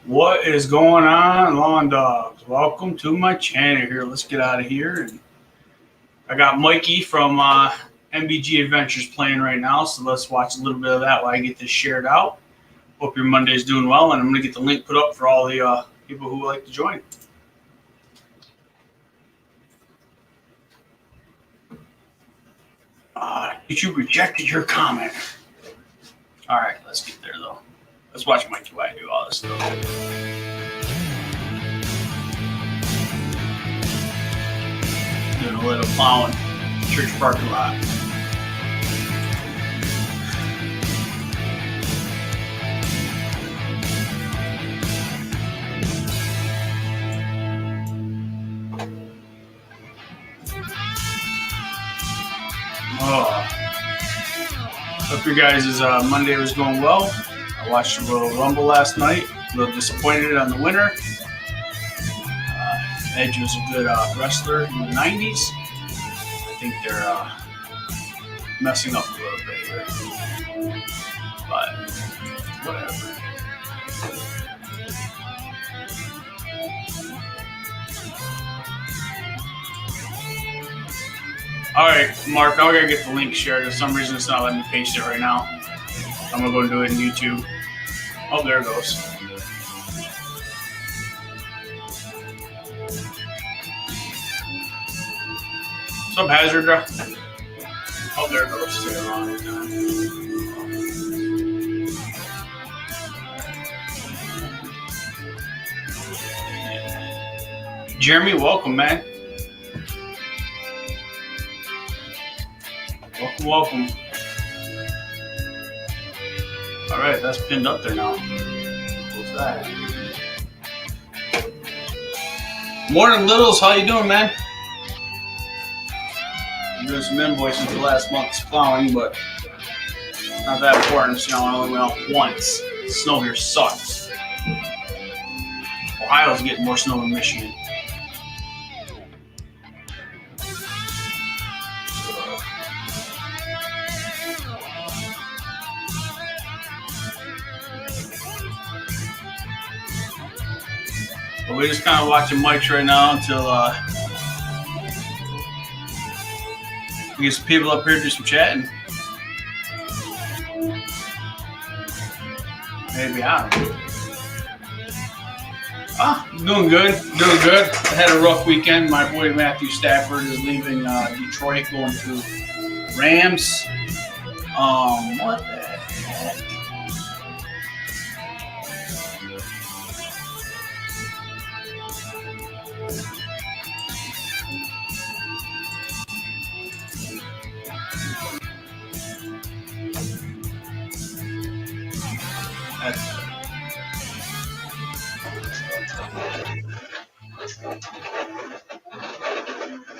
What is going on, lawn dogs? Welcome to my channel here. Let's get out of here. And I got Mikey from MBG Adventures playing right now, so let's watch a little bit of that while I get this shared out. Hope your Monday's doing well, and I'm going to get the link put up for all the people who would like to join. YouTube rejected your comment. All right, let's get there, though. Let's watch Mikey while I do all this stuff. Doing a little plowing, church parking lot. Hope your guys' Monday was going well. I watched a little Rumble last night. A little disappointed on the winner. Edge was a good wrestler in the 90s. I think they're messing up a little bit here. But whatever. Alright, Mark, I gotta get the link shared. For some reason, it's not letting me paste it right now. I'm gonna go do it in YouTube. Oh, there it goes. What's up, Hazard? Oh, there it goes. Say it wrong every time. Jeremy, welcome, man. Welcome. All right, that's pinned up there now. What's that? Morning, Littles. How you doing, man? I'm doing some invoicing for last month's plowing, but not that important. So, I only went out once. The snow here sucks. Ohio's getting more snow than Michigan. But we're just kind of watching mics right now until we get some people up here to do some chatting. Maybe, I don't know. Doing good. I had a rough weekend. My boy Matthew Stafford is leaving Detroit, going to Rams. What the heck?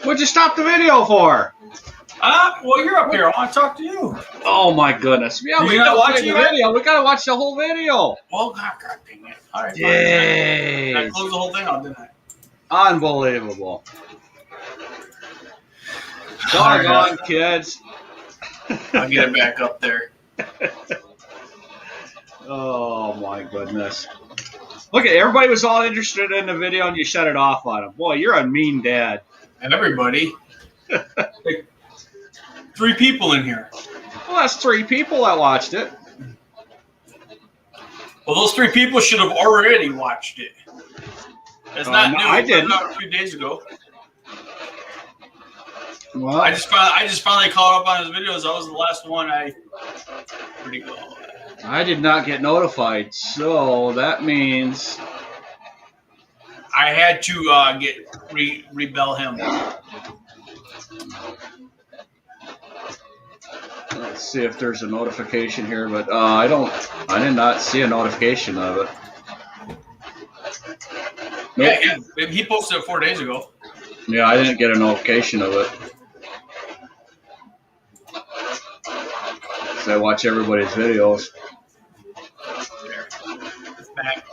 What'd you stop the video for? Well, you're up here. I want to talk to you. Oh my goodness! Yeah, we gotta watch the video. We gotta watch the whole video. Oh God dang it! All right, Yay! I closed the whole thing out, didn't I? Unbelievable! Doggone kids! I'll get it back up there. Oh my goodness! Look at everybody was all interested in the video, and you shut it off on them. Boy, you're a mean dad. And everybody. Like 3 people in here. Well, that's 3 people that watched it. Well, those 3 people should have already watched it. It's not new. I didn't. About a few days ago. Well, I just finally caught up on his videos. That was the last one pretty good. I did not get notified, so that means I had to rebel him. Let's see if there's a notification here, but I did not see a notification of it. Nope. Yeah, he posted it 4 days ago. Yeah, I didn't get a notification of it. So I watch everybody's videos. It's back.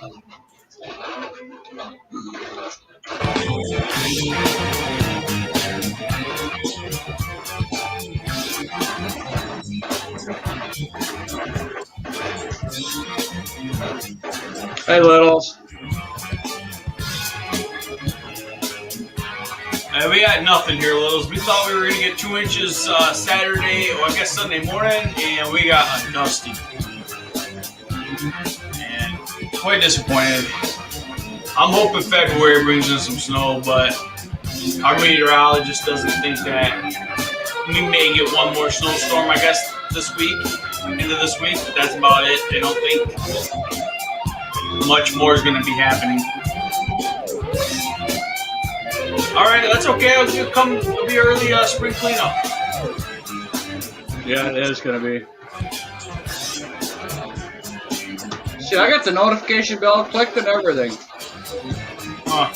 Hey, Littles. got nothing here, Littles. We thought we were going to get 2 inches Saturday, or I guess Sunday morning, and we got a dusty. And quite disappointed. I'm hoping February brings in some snow, but our meteorologist doesn't think that we may get one more snowstorm, I guess, this week, into this week. But that's about it. They don't think much more is going to be happening. All right, that's okay. It'll be early spring cleanup. Yeah, it is going to be. See, I got the notification bell clicked and everything. Huh.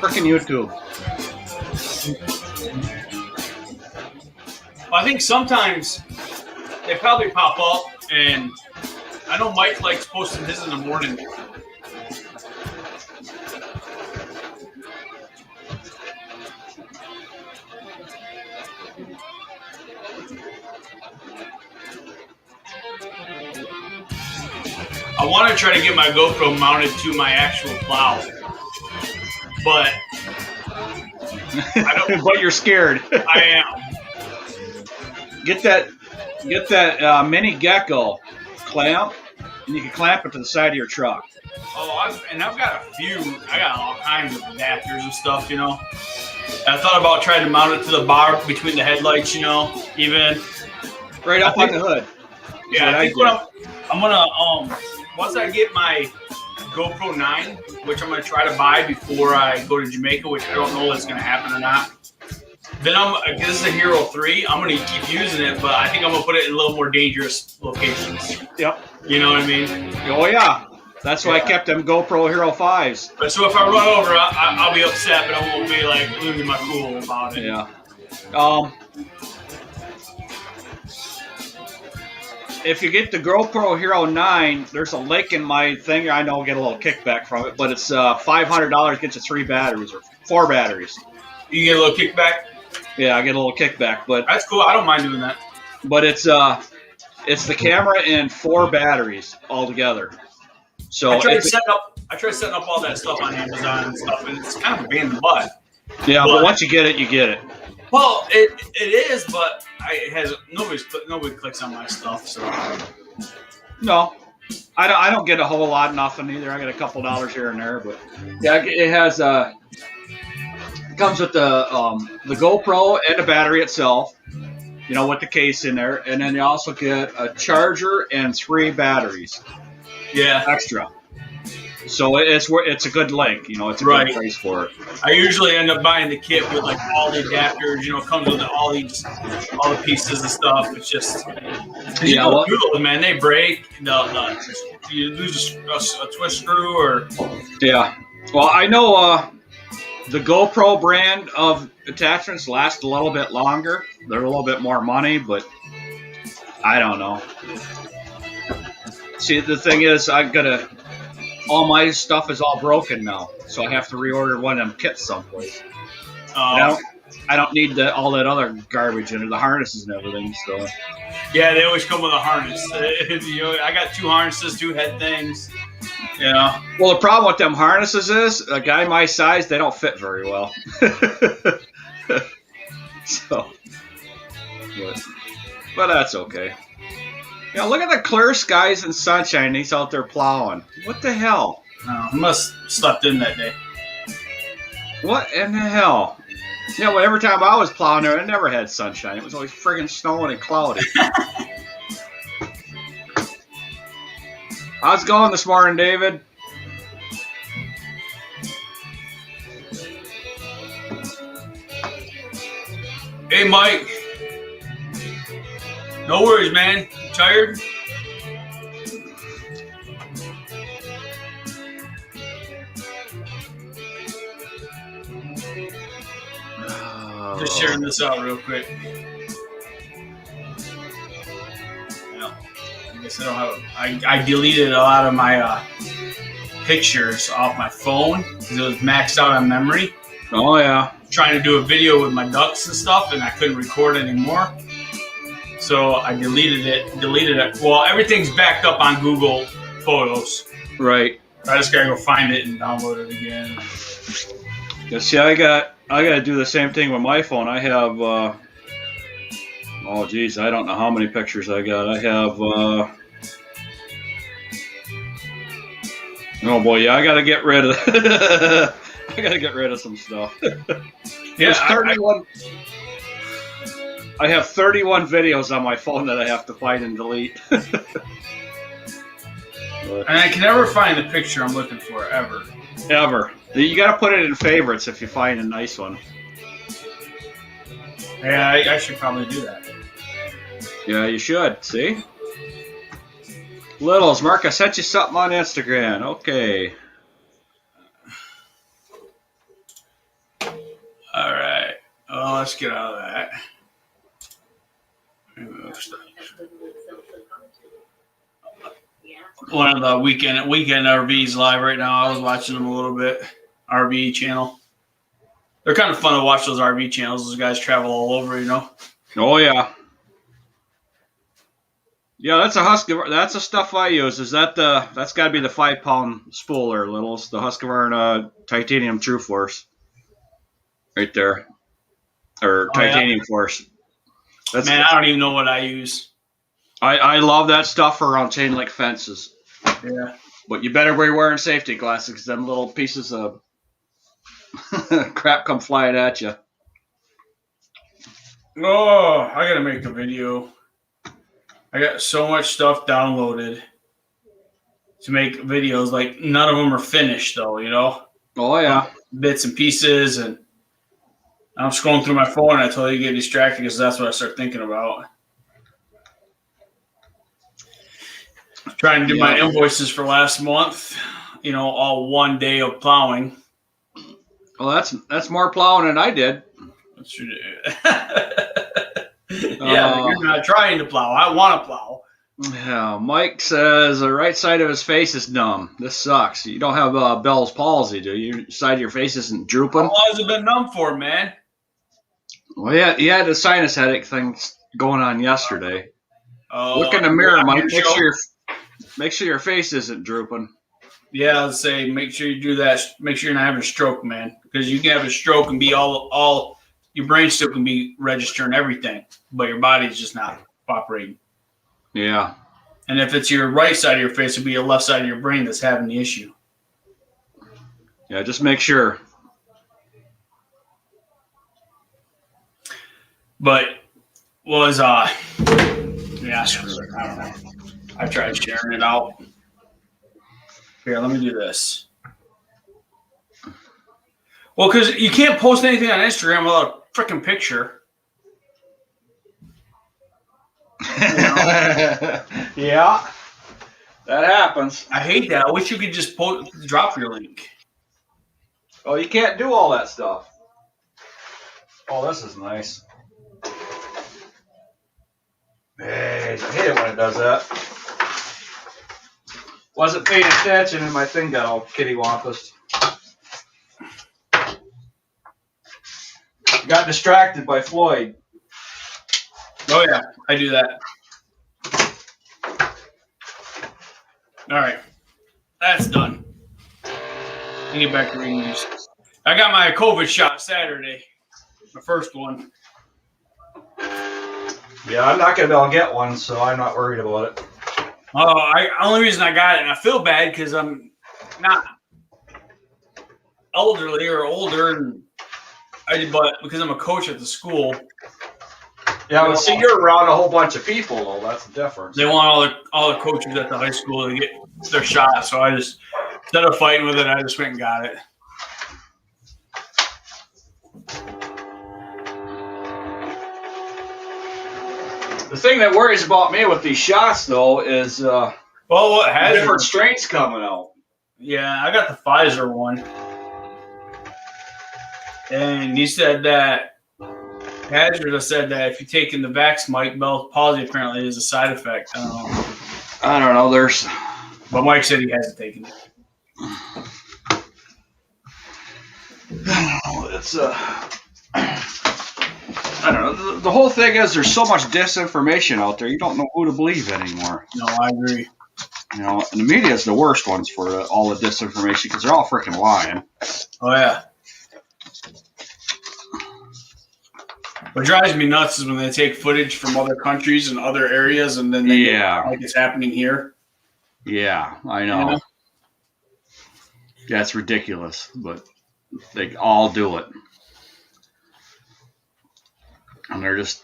Frickin' YouTube. Well, I think sometimes they probably pop up, and I know Mike likes posting his in the morning. I want to try to get my GoPro mounted to my actual plow, but I don't. But you're scared. I am. Get that mini gecko clamp, and you can clamp it to the side of your truck. Oh, I've got a few. I got all kinds of adapters and stuff, you know. I thought about trying to mount it to the bar between the headlights, you know, even Right up on the hood. Yeah, I think I'm gonna once I get my GoPro 9, which I'm gonna try to buy before I go to Jamaica, which I don't know if it's gonna happen or not. Then this is a Hero 3. I'm gonna keep using it, but I think I'm gonna put it in a little more dangerous locations. Yep. You know what I mean? Oh yeah. That's why I kept them GoPro Hero 5s. But so if I run over, I'll be upset, but I won't be like losing my cool about it. Yeah. If you get the GoPro Hero 9, there's a link in my thing. I know I'll get a little kickback from it, but it's $500 gets you 3 batteries or 4 batteries. You get a little kickback? Yeah, I get a little kickback, but that's cool. I don't mind doing that. But it's the camera and 4 batteries altogether. So I tried setting up all that stuff on Amazon and stuff, and it's kind of a pain in the butt. Yeah, but once you get it, you get it. Well, it is, but nobody clicks on my stuff, so. No, I don't get a whole lot, nothing either. I get a couple dollars here and there, but yeah, it has it comes with the GoPro and the battery itself, you know, with the case in there, and then you also get a charger and 3 batteries. Yeah, extra. So it's a good link, you know, it's a good price for it. I usually end up buying the kit with like all the adapters, you know, it comes with all the pieces and stuff. It's just you don't do those, man. They break. You lose a twist screw or yeah. Well, I know the GoPro brand of attachments last a little bit longer. They're a little bit more money, but I don't know. See, the thing is, all my stuff is all broken now, so I have to reorder one of them kits someplace. I don't need all that other garbage in it, the harnesses and everything. So yeah, they always come with a harness. You know, I got 2 harnesses, 2 head things. You know. Well, the problem with them harnesses is a guy my size, they don't fit very well. So, but that's okay. You know, look at the clear skies and sunshine. He's out there plowing. What the hell? He must have slept in that day. What in the hell? You know, every time I was plowing there, it never had sunshine. It was always friggin' snowing and cloudy. How's it going this morning, David? Hey, Mike. No worries, man. You tired? Just sharing this out real quick. Yeah. I guess I don't have. I deleted a lot of my pictures off my phone because it was maxed out on memory. Oh yeah. Trying to do a video with my ducks and stuff, and I couldn't record anymore. So I deleted it. Well, everything's backed up on Google Photos. Right. I just gotta go find it and download it again. Yeah, see, I got I got to do the same thing with my phone. I have, oh geez, I don't know how many pictures I got. I have, oh boy, yeah, I got to get rid of, I got to get rid of some stuff. Yeah, 31. I have 31 videos on my phone that I have to find and delete. And I can never find the picture I'm looking for, ever. Ever. You got to put it in favorites if you find a nice one. Yeah, I should probably do that. Yeah, you should. See? Littles, Mark, I sent you something on Instagram. Okay. All right. Oh, let's get out of that. One of the weekend RVs live right now. I was watching them a little bit. RV channel. They're kind of fun to watch, those RV channels. Those guys travel all over, you know. Oh yeah. Yeah, that's a Husqvarna. That's the stuff I use. Is that the? That's got to be the 5-pound spooler, Littles. The Husqvarna Titanium True Force. Right there. Or Titanium Force. That's, man, I don't even know what I use. I love that stuff for around chain link fences. Yeah. But you better be wearing safety glasses because them little pieces of crap come flying at you. Oh, I gotta make a video. I got so much stuff downloaded to make videos. Like, none of them are finished, though, you know? Oh, yeah. Bits and pieces, and I'm scrolling through my phone, and I totally get distracted because that's what I start thinking about. Trying to do my invoices for last month, you know, all one day of plowing. Well, that's more plowing than I did. That's true. Yeah, but you're not trying to plow. I want to plow. Yeah, Mike says the right side of his face is numb. This sucks. You don't have Bell's palsy, do you? Your side of your face isn't drooping? How long has it been numb for, man? Well, yeah, he had a sinus headache thing going on yesterday. Look in the mirror, Mike. Make sure your face isn't drooping. Yeah, I'd say make sure you do that. Make sure you're not having a stroke, man, because you can have a stroke and be all your brain still can be registering everything, but your body's just not operating. Yeah. And if it's your right side of your face, it'll be your left side of your brain that's having the issue. Yeah, just make sure. But was yeah, screw it. I don't know. I tried sharing it out. Here, let me do this. Well, because you can't post anything on Instagram without a freaking picture. You know? Yeah, that happens. I hate that. I wish you could just drop your link. Oh, you can't do all that stuff. Oh, this is nice. Hey, I hate it when it does that. Wasn't paying attention and my thing got all kittywampus. Got distracted by Floyd. Oh, yeah. I do that. All right. That's done. I get back to reading news. I got my COVID shot Saturday. My first one. Yeah, I'm not going to be able to get one, so I'm not worried about it. Oh, only reason I got it, and I feel bad because I'm not elderly or older, but because I'm a coach at the school. Yeah, but see, you're around a whole bunch of people, though. That's the difference. They want all the coaches at the high school to get their shot, so I just, instead of fighting with it, I just went and got it. The thing that worries about me with these shots, though, is what has different strains coming out. Yeah, I got the Pfizer one, and he said that Hazard said that if you take in the Vax, Mike, Bell's palsy apparently is a side effect. I don't know. But Mike said he hasn't taken it. It's I don't know. The whole thing is there's so much disinformation out there. You don't know who to believe anymore. No, I agree. You know, and the media is the worst ones for all the disinformation because they're all freaking lying. Oh, yeah. What drives me nuts is when they take footage from other countries and other areas, and then they like it's happening here. Yeah, I know. That's ridiculous, but they all do it. And they're just,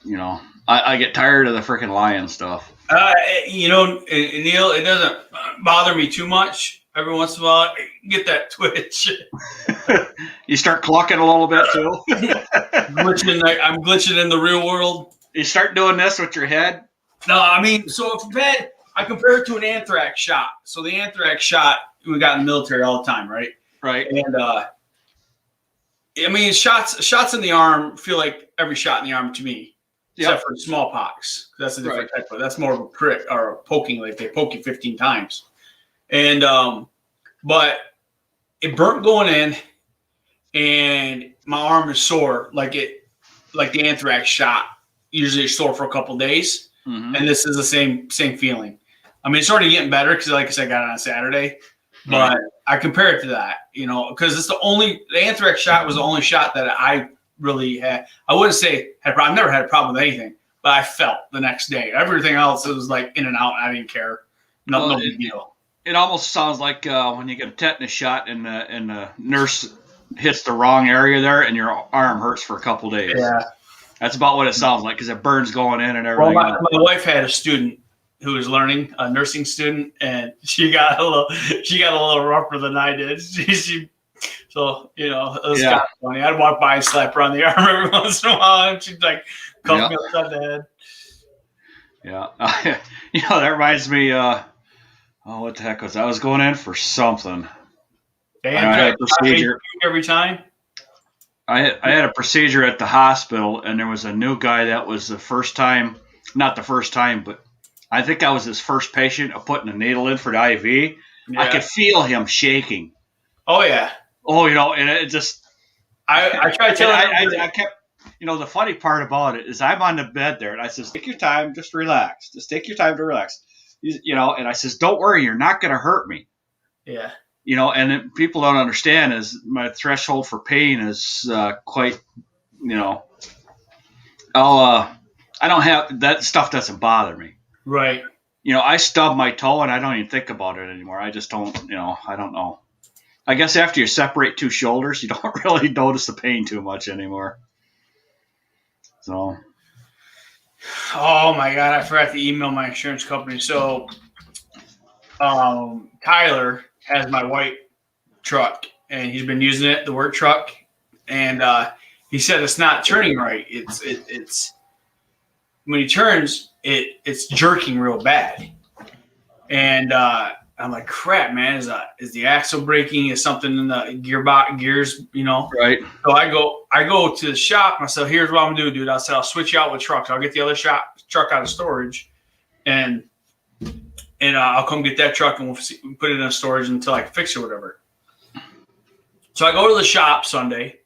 I get tired of the freaking lying stuff. Neil, it doesn't bother me too much. Every once in a while, I get that twitch. You start clucking a little bit too. I'm glitching in the real world. You start doing this with your head. No, I mean, so if I compare it to an anthrax shot. So the anthrax shot we got in the military all the time, right? Right. And I mean, shots in the arm feel like every shot in the arm to me, except for smallpox. That's a different type of. That's more of a prick or a poking. Like they poke you 15 times, and but it burnt going in, and my arm is sore like the anthrax shot. Usually it's sore for a couple of days, and this is the same feeling. I mean, it's already getting better because, like I said, I got it on Saturday, but I compare it to that, because it's the anthrax shot was the only shot that I really had. I wouldn't say I've never had a problem with anything, but I felt the next day. Everything else, it was like in and out. I didn't care. No big deal. It almost sounds like when you get a tetanus shot and the nurse hits the wrong area there, and your arm hurts for a couple days. Yeah. That's about what it sounds like because it burns going in and everything. Well, my wife had a student who was learning, a nursing student, and she got a little rougher than I did. It was kind of funny. I'd walk by and slap her on the arm every once in a while, and she'd like cuff me upside the head. Yeah, that reminds me. What the heck was that? I was going in for something. I had a procedure every time. I had a procedure at the hospital, and there was a new guy that was the first time, not the first time, but I think I was his first patient of putting a needle in for the IV. Yeah. I could feel him shaking. Oh, yeah. Oh, and it just... I tried telling him. I kept... the funny part about it is I'm on the bed there, and I says, take your time, just relax. Just take your time to relax. And I says, don't worry, you're not going to hurt me. Yeah. And people don't understand is my threshold for pain is quite, I don't have, that stuff doesn't bother me. Right. I stub my toe and I don't even think about it anymore. I just don't, I don't know. I guess after you separate two shoulders, you don't really notice the pain too much anymore. So. Oh my God, I forgot to email my insurance company. So, Tyler has my white truck, and he's been using it, the work truck, and he said it's not turning right. It's when he turns, it's jerking real bad, and I'm like, crap, man, is the axle breaking? Is something in the gears? Right. So I go to the shop, and I said, here's what I'm gonna do, dude. I said I'll switch you out with trucks. I'll get the other truck out of storage, and I'll come get that truck and we'll put it in storage until I can fix it or whatever. So I go to the shop Sunday.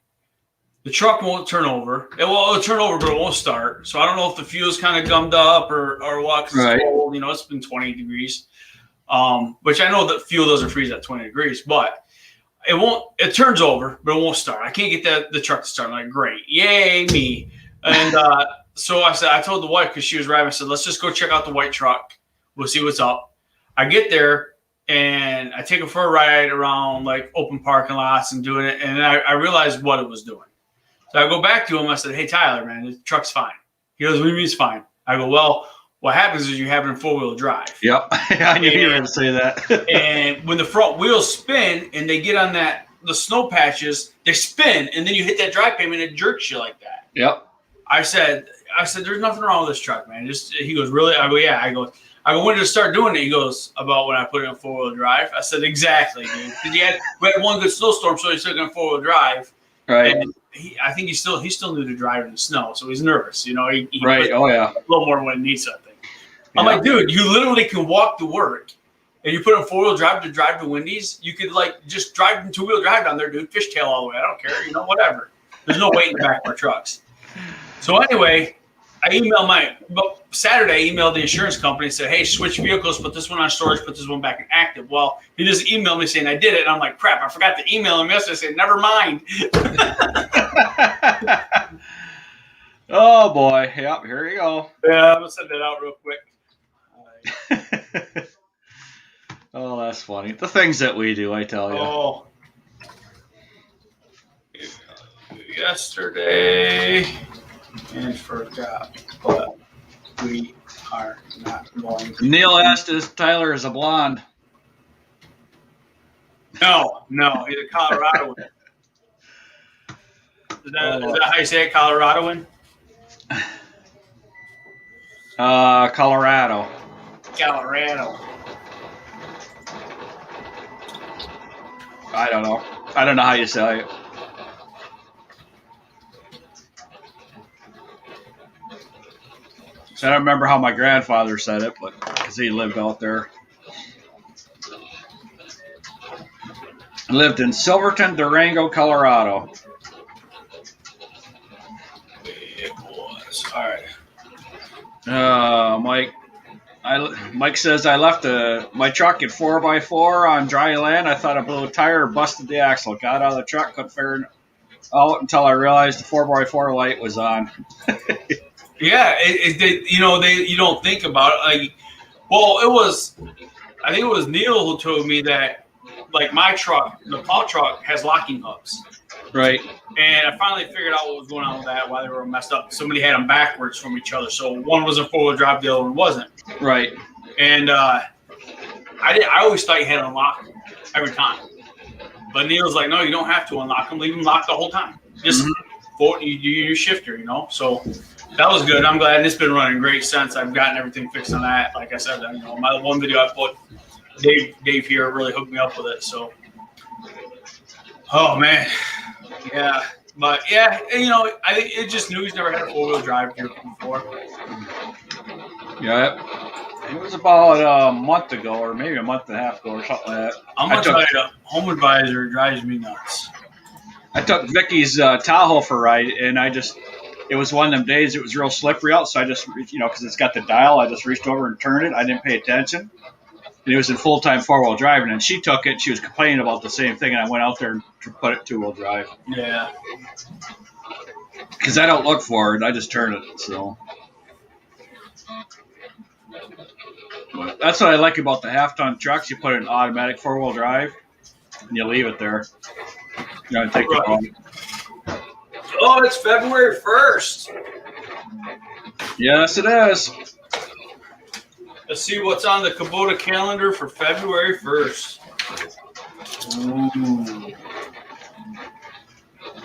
The truck won't turn over. It'll turn over, but it won't start. So I don't know if the fuel's kind of gummed up or what, because it's cold. It's been 20 degrees, which I know that fuel doesn't freeze at 20 degrees, but it won't. It turns over, but it won't start. I can't get the truck to start. I'm like, great. Yay, me. And so I told the wife, because she was driving, I said, let's just go check out the white truck. We'll see what's up. I get there and I take it for a ride around like open parking lots and doing it. And I realized what it was doing. So I go back to him. I said, hey, Tyler, man, the truck's fine. He goes, what do you mean it's fine? I go, well, what happens is you have it in four-wheel drive. Yep. I knew you were going to say that. And when the front wheels spin and they get on the snow patches, they spin. And then you hit that drive payment and it jerks you like that. Yep. I said, there's nothing wrong with this truck, man. He goes, really? I go, yeah. I go, when did it start doing it? He goes, about when I put it in four-wheel drive. I said, exactly, dude. Because we had one good snowstorm, so he took it in four-wheel drive. Right. And I think he's still new to driving in the snow, so he's nervous. He right. Oh, yeah. A little more when it needs something. I'm like, dude, you literally can walk to work, and you put it in four-wheel drive to drive to Wendy's. You could, just drive in two-wheel drive down there, dude, fishtail all the way. I don't care, whatever. There's no weight in the back of our trucks. So anyway, I emailed the insurance company and said, hey, switch vehicles, put this one on storage, put this one back in active. Well, he just emailed me saying I did it. And I'm like, crap, I forgot to email him yesterday. I said, never mind. Oh boy. Yep. Here you go. Yeah, I'm gonna send that out real quick. Oh, that's funny. The things that we do, I tell you. Oh, yesterday and forgot, but we are not going to. Neil asked if Tyler is a blonde. No, he's a Coloradoan. Is that how you say it, Coloradoan? Colorado. Colorado. I don't know. I don't know how you say it. I don't remember how my grandfather said it, but because he lived out there. I lived in Silverton, Durango, Colorado. It was. All right. Mike says I left my truck at 4x4 on dry land. I thought I blew a tire, busted the axle. Got out of the truck, couldn't figure it out until I realized the 4x4 light was on. Yeah, you don't think about it. Like, well, I think it was Neil who told me that, like, my truck, the plow truck, has locking hooks. Right. And I finally figured out what was going on with that, why they were messed up. Somebody had them backwards from each other. So one was a four-wheel drive, the other one wasn't. Right. And I always thought you had to unlock them every time. But Neil's like, no, you don't have to unlock them. Leave them locked the whole time. Just you do your shifter, So that was good. I'm glad. And it's been running great since I've gotten everything fixed on that. Like I said, my one video I put, Dave here really hooked me up with it. So, oh, man. Yeah. But, yeah, I think it just knew he's never had a four-wheel drive here before. Yeah. It was about a month ago or maybe a month and a half ago or something like that. I'm going to tell you, Home Advisor drives me nuts. I took Vicky's Tahoe for a ride, and it was one of them days it was real slippery out, so I just, because it's got the dial, I just reached over and turned it. I didn't pay attention. And it was in full-time four-wheel driving, and she took it. She was complaining about the same thing, and I went out there to put it two-wheel drive. Yeah. Because I don't look for it. I just turn it, so. But that's what I like about the half-ton trucks. You put it in automatic four-wheel drive, and you leave it there. You gotta take it home. Oh, it's February 1st. Yes, it is. Let's see what's on the Kubota calendar for February 1st. Ooh.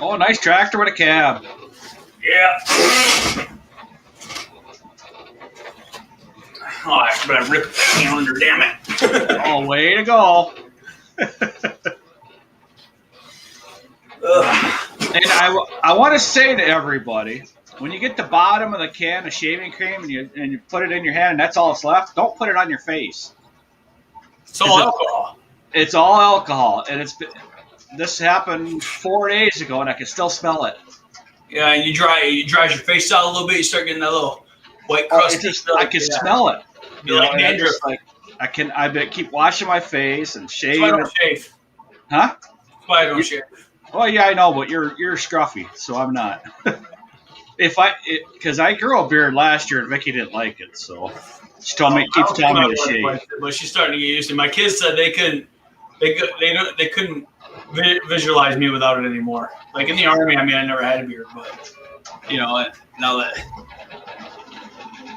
Oh, nice tractor with a cab. Yeah. Oh, I better rip the calendar, damn it. Oh, way to go. And I want to say to everybody, when you get the bottom of the can of shaving cream and you put it in your hand and that's all that's left, don't put it on your face. It's all alcohol. It's all alcohol, and this happened 4 days ago, and I can still smell it. Yeah, and it dries your face out a little bit. You start getting that little white crust. I can smell it. You're like dandruff. I keep washing my face and shave. That's why I don't shave. Huh? That's why I don't shave. Well, yeah, I know, but you're scruffy, so I'm not. Because I grew a beard last year and Vicky didn't like it, so she keeps telling me to shave. But she's starting to get used to it. My kids said they couldn't visualize me without it anymore. Like in the Army, I never had a beard, but now that.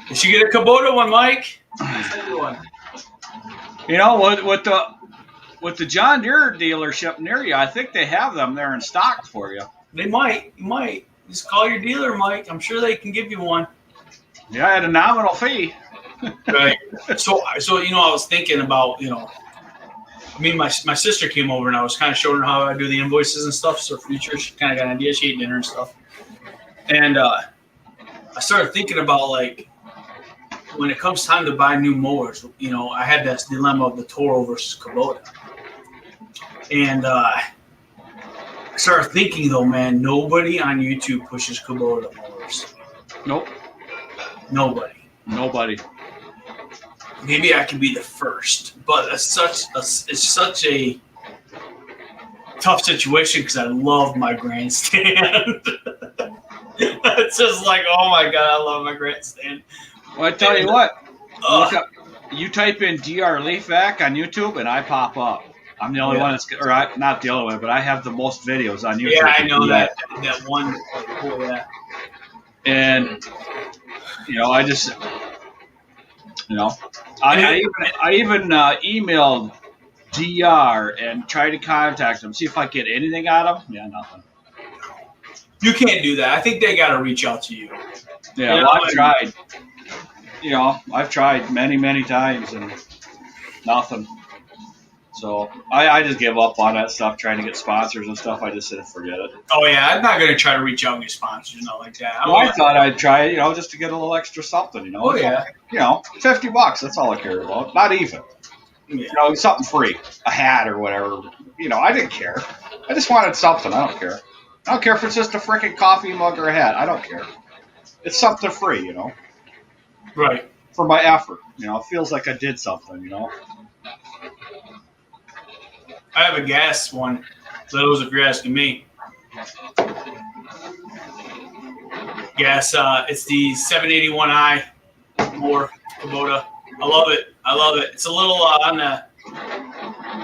Did you get a Kubota one, Mike? With the John Deere dealership near you, I think they have them there in stock for you. They might. You might. Just call your dealer, Mike. I'm sure they can give you one. Yeah, at a nominal fee. Right. So I was thinking about, my sister came over and I was kind of showing her how I do the invoices and stuff. So future, she kind of got an idea. She ate dinner and stuff. And I started thinking about, like, when it comes time to buy new mowers, I had this dilemma of the Toro versus Kubota. And I started thinking, though, man, nobody on YouTube pushes Kubota mowers. Nope. Nobody. Maybe I can be the first, but it's such a tough situation because I love my grandstand. It's just like, oh my god, I love my grandstand. Well, I tell you what, look up, you type in DR Leaf Vac on YouTube, and I pop up. I'm the only one that's, or not the only one, but I have the most videos on YouTube. Yeah, I know that one. Oh, yeah. And I just, I even emailed DR and tried to contact them, see if I get anything out of them. Yeah, nothing. You can't do that. I think they got to reach out to you. Yeah, well, I've tried. I've tried many times and nothing. So I just give up on that stuff, trying to get sponsors and stuff. I just said forget it. Oh yeah, I'm not gonna try to reach out and get sponsors, not like that. I thought I'd try it, just to get a little extra something, Oh yeah. $50. That's all I care about. Not even. Yeah. Something free, a hat or whatever. I didn't care. I just wanted something. I don't care. I don't care if it's just a freaking coffee mug or a hat. I don't care. It's something free, Right. For my effort, it feels like I did something, I have a gas one. Those, if you're asking me. Gas. It's the 781I or Kubota. I love it. It's a little on the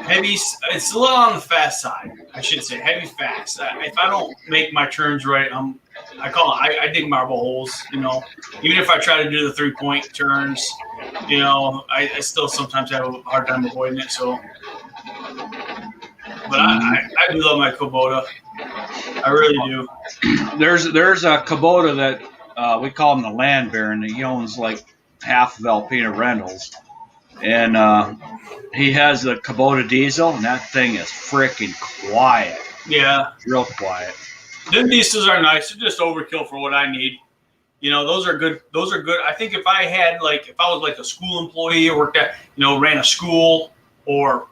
heavy. It's a little on the fast side. I should say heavy fast. If I don't make my turns right, I dig marble holes. Even if I try to do the 3-point turns, I still sometimes have a hard time avoiding it. So. But I do love my Kubota. I really do. There's a Kubota that we call him the Land Baron. He owns like half of Alpina Rentals. And he has the Kubota diesel, and that thing is freaking quiet. Yeah. Real quiet. Them diesels are nice. They're just overkill for what I need. Those are good. I think if I was like a school employee or worked at, ran a school or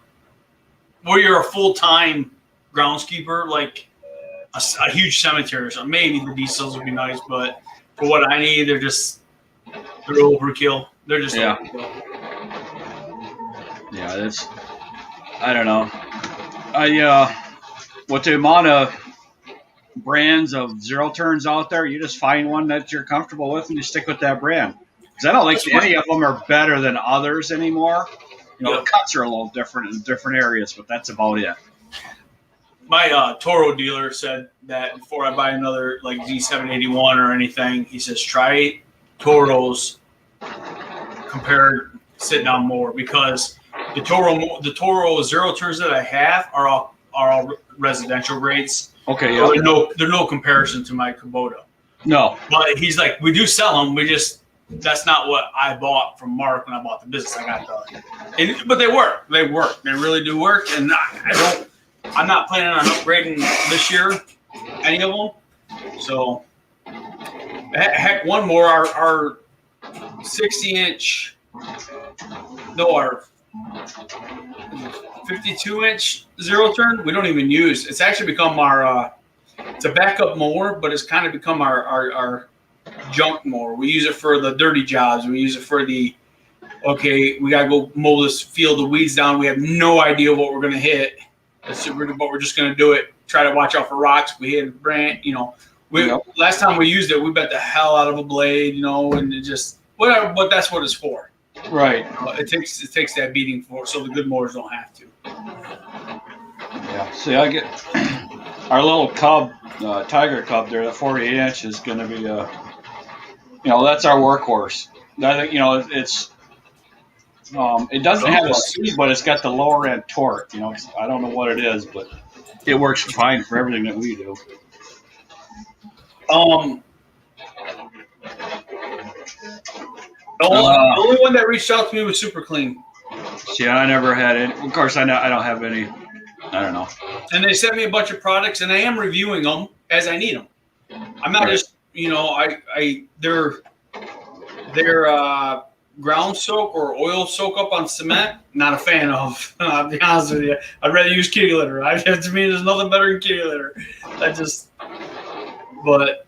you're a full-time groundskeeper, like a huge cemetery or something, maybe the diesels would be nice, but for what I need, they're overkill. They're just overkill. Yeah, I don't know. With the amount of brands of zero turns out there, you just find one that you're comfortable with and you stick with that brand. Because I don't think any of them are better than others anymore. The cuts are a little different in different areas, but that's about it. My Toro dealer said that before I buy another like Z781 or anything, he says try Toros compared sit-down mower, because the Toro zero turns that I have are all residential grades. Okay, yeah. So they're no comparison to my Kubota. No. But he's like, we do sell them. That's not what I bought from Mark when I bought the business. I got but they work. They work. They really do work. And I'm not planning on upgrading this year, any of them. So, heck, one more. Our 60-inch, our 52-inch zero turn, we don't even use. It's actually become our. It's a backup mower, but it's kind of become our junk mower. We use it for the dirty jobs. We use it for we got to go mow this field of weeds down. We have no idea what we're going to hit. But we're just going to do it. Try to watch out for rocks. We hit a branch, Last time we used it, we bet the hell out of a blade, and it just, whatever, but that's what it's for. Right. It takes that beating for, so the good mowers don't have to. Yeah. See, I get our little cub, Tiger Cub there, the 48 inch is going to be that's our workhorse. I think it's it doesn't have a speed, but it's got the lower end torque. I don't know what it is, but it works fine for everything that we do. The only one that reached out to me was Super Clean. See, I never had it. Of course, I don't have any. I don't know. And they sent me a bunch of products, and I am reviewing them as I need them. I'm not just, they're ground soak or oil soak up on cement. Not a fan of. I'll be honest with you. I'd rather use kitty litter. To me, there's nothing better than kitty litter. But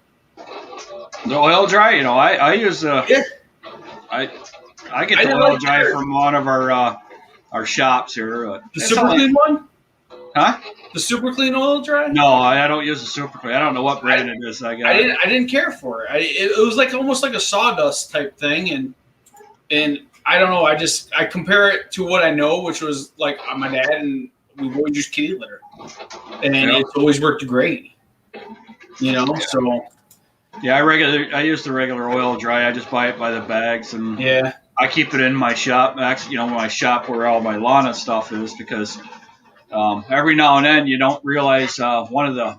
the oil dry, I use yeah. I get the oil dry from one of our shops here. The Super Clean one? Huh? The super clean oil dry? No, I don't use a super clean. I don't know what brand it is. I didn't care for it. It was like almost like a sawdust type thing, and I don't know. I compare it to what I know, which was like my dad, and we always use kitty litter, and it's always worked great. You know, so yeah, I use the regular oil dry. I just buy it by the bags, and I keep it in my shop. Actually, my shop where all my lawn and stuff is, because every now and then you don't realize one of the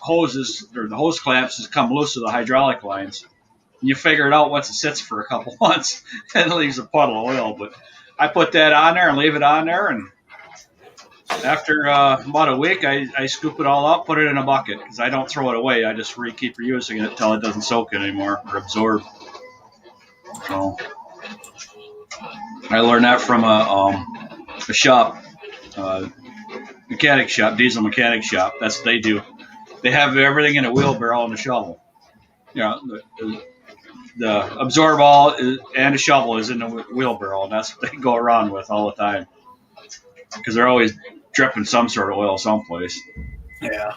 hoses or the hose clamps has come loose of the hydraulic lines. And you figure it out once it sits for a couple months and it leaves a puddle of oil. But I put that on there and leave it on there, and after about a week, I scoop it all up, put it in a bucket, because I don't throw it away. I just keep reusing it until it doesn't soak anymore or absorb. So I learned that from a shop, mechanic shop, diesel mechanic shop. That's what they do. They have everything in a wheelbarrow and a shovel. The absorb all and a shovel is in the wheelbarrow, and that's what they go around with all the time, because they're always dripping some sort of oil someplace. Yeah.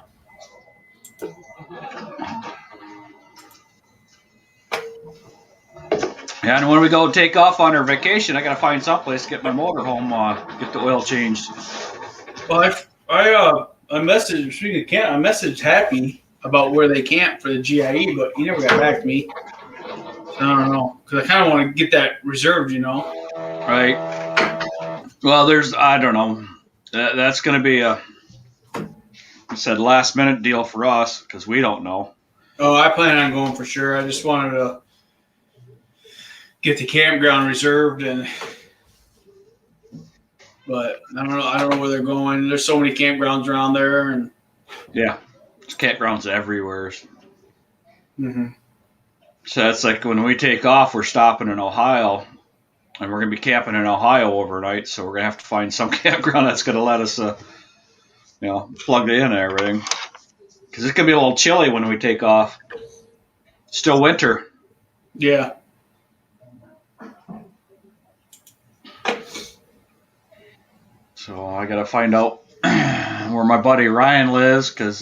And when we go take off on our vacation, I got to find someplace to get my motor home, get the oil changed. Well, I messaged, speaking of camp, I messaged Happy about where they camp for the GIE, but he never got back to me. So I don't know, because I kind of want to get that reserved, Right. Well, I don't know. That's going to be last minute deal for us, because we don't know. Oh, I plan on going for sure. I just wanted to get the campground reserved, but I don't know where they're going. There's so many campgrounds around there, and yeah, there's campgrounds everywhere. Mm-hmm. So that's like when we take off, we're stopping in Ohio, and we're going to be camping in Ohio overnight. So we're going to have to find some campground that's going to let us, plug it in and everything, because it's going to be a little chilly when we take off. Still winter. Yeah. So I got to find out where my buddy Ryan lives, because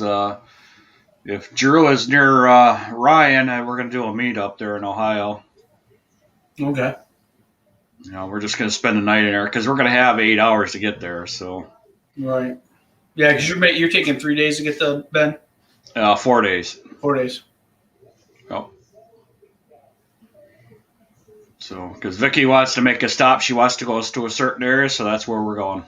if Drew is near Ryan, we're going to do a meetup there in Ohio. Okay. We're just going to spend the night in there, because we're going to have 8 hours to get there. So. Right. Yeah, because you're taking 3 days to get to Ben. 4 days. 4 days. Oh. So, because Vicky wants to make a stop, she wants to go to a certain area, so that's where we're going.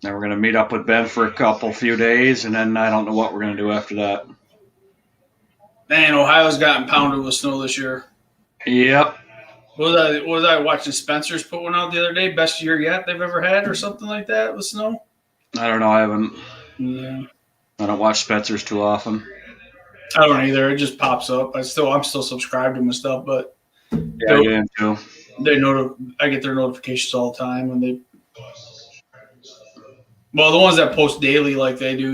Then we're going to meet up with Ben for a few days, and then I don't know what we're going to do after that. Man, Ohio's gotten pounded with snow this year. Yep. What was I watching? Spencer's put one out the other day. Best year yet they've ever had, or something like that with snow. I don't know. I haven't. Yeah. I don't watch Spencer's too often. I don't either. It just pops up. I'm still subscribed to them and stuff, but yeah, I get him too. I get their notifications all the time when they. Well, the ones that post daily, like they do,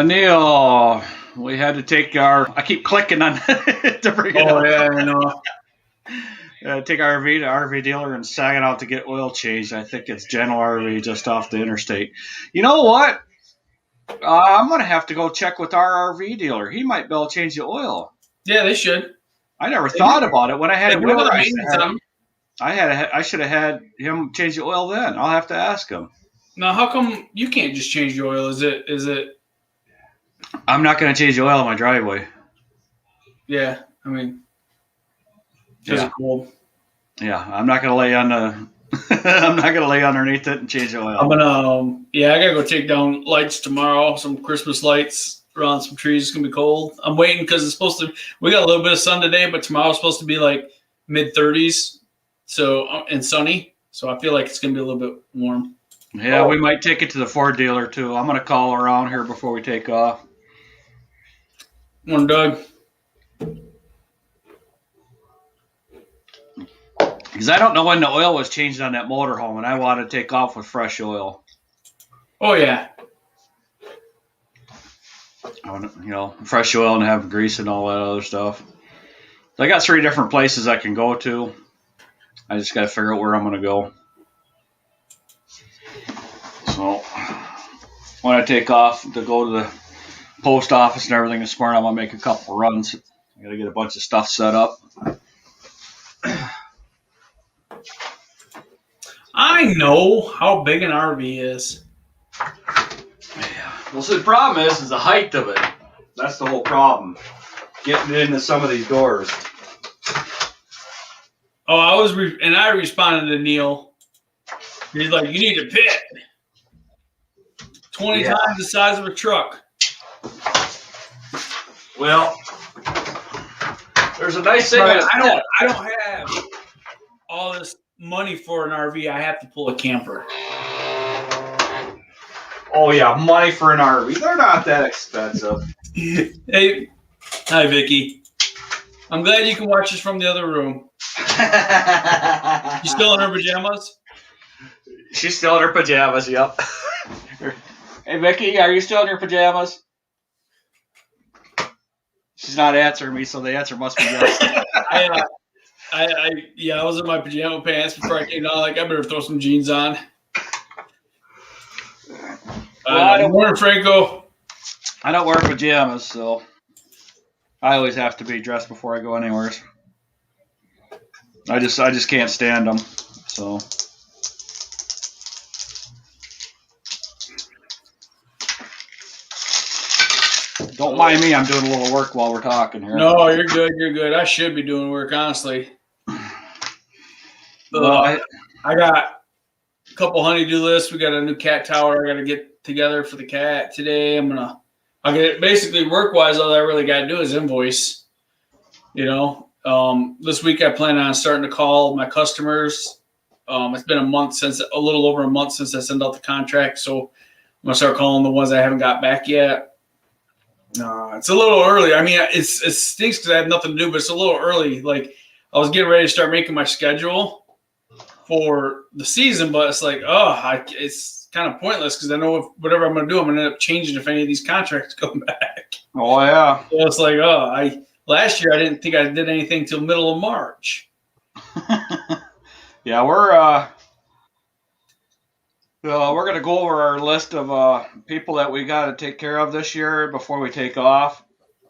Neil, we had to take I keep clicking on to bring it up. Oh, yeah, I know. Take our RV to RV dealer and sag it out to get oil changed. I think it's General RV just off the interstate. You know what? I'm going to have to go check with our RV dealer. He might be able to change the oil. Yeah, they should. I never thought about it. When I had it with I should have had him change the oil then. I'll have to ask him. Now, how come you can't just change the oil? Is it? I'm not going to change the oil in my driveway. Yeah, I mean, it's cold. Yeah, I'm not going to lay on the. I'm not going to lay underneath it and change the oil. I'm gonna. I gotta go take down lights tomorrow. Some Christmas lights around some trees. It's gonna be cold. I'm waiting because it's supposed to. We got a little bit of sun today, but tomorrow's supposed to be like mid-30s. So and sunny. So I feel like it's gonna be a little bit warm. Yeah, we might take it to the Ford dealer too. I'm gonna call around here before we take off. Morning, Doug. Because I don't know when the oil was changed on that motorhome, and I want to take off with fresh oil. Oh yeah. I want fresh oil and have grease and all that other stuff. So I got 3 different places I can go to. I just got to figure out where I'm going to go. So when I take off to go to the post office and everything this morning, I'm gonna make a couple runs. I gotta get a bunch of stuff set up. I know how big an RV is. Yeah. Well, so the problem is the height of it. That's the whole problem. Getting into some of these doors. Oh, I responded to Neil. He's like, you need a pit. 20 times the size of a truck. Well, there's a nice thing. Right, I don't have all this money for an RV. I have to pull a camper. Oh yeah, money for an RV. They're not that expensive. Hey, hi Vicky. I'm glad you can watch this from the other room. You still in her pajamas? She's still in her pajamas. Yep. Hey Vicky, are you still in your pajamas? She's not answering me, so the answer must be yes. I was in my pajama pants before I came down. Like, I better throw some jeans on. Morning, Franco. I don't wear pajamas, so I always have to be dressed before I go anywhere. I just can't stand them. So. Don't mind me. I'm doing a little work while we're talking here. No, you're good. You're good. I should be doing work, honestly. I got a couple honey-do lists. We got a new cat tower I got to get together for the cat today. I'll get basically work-wise, all I really got to do is invoice. You know, this week I plan on starting to call my customers. It's been a little over a month since I sent out the contract, so I'm gonna start calling the ones I haven't got back yet. It's a little early. I mean, it stinks because I have nothing to do, but it's a little early. Like, I was getting ready to start making my schedule for the season, but it's like, it's kind of pointless because I know whatever I'm going to do, I'm going to end up changing if any of these contracts come back. Oh, yeah. So it's like, last year I didn't think I did anything till middle of March. Yeah, we're going to go over our list of people that we got to take care of this year before we take off,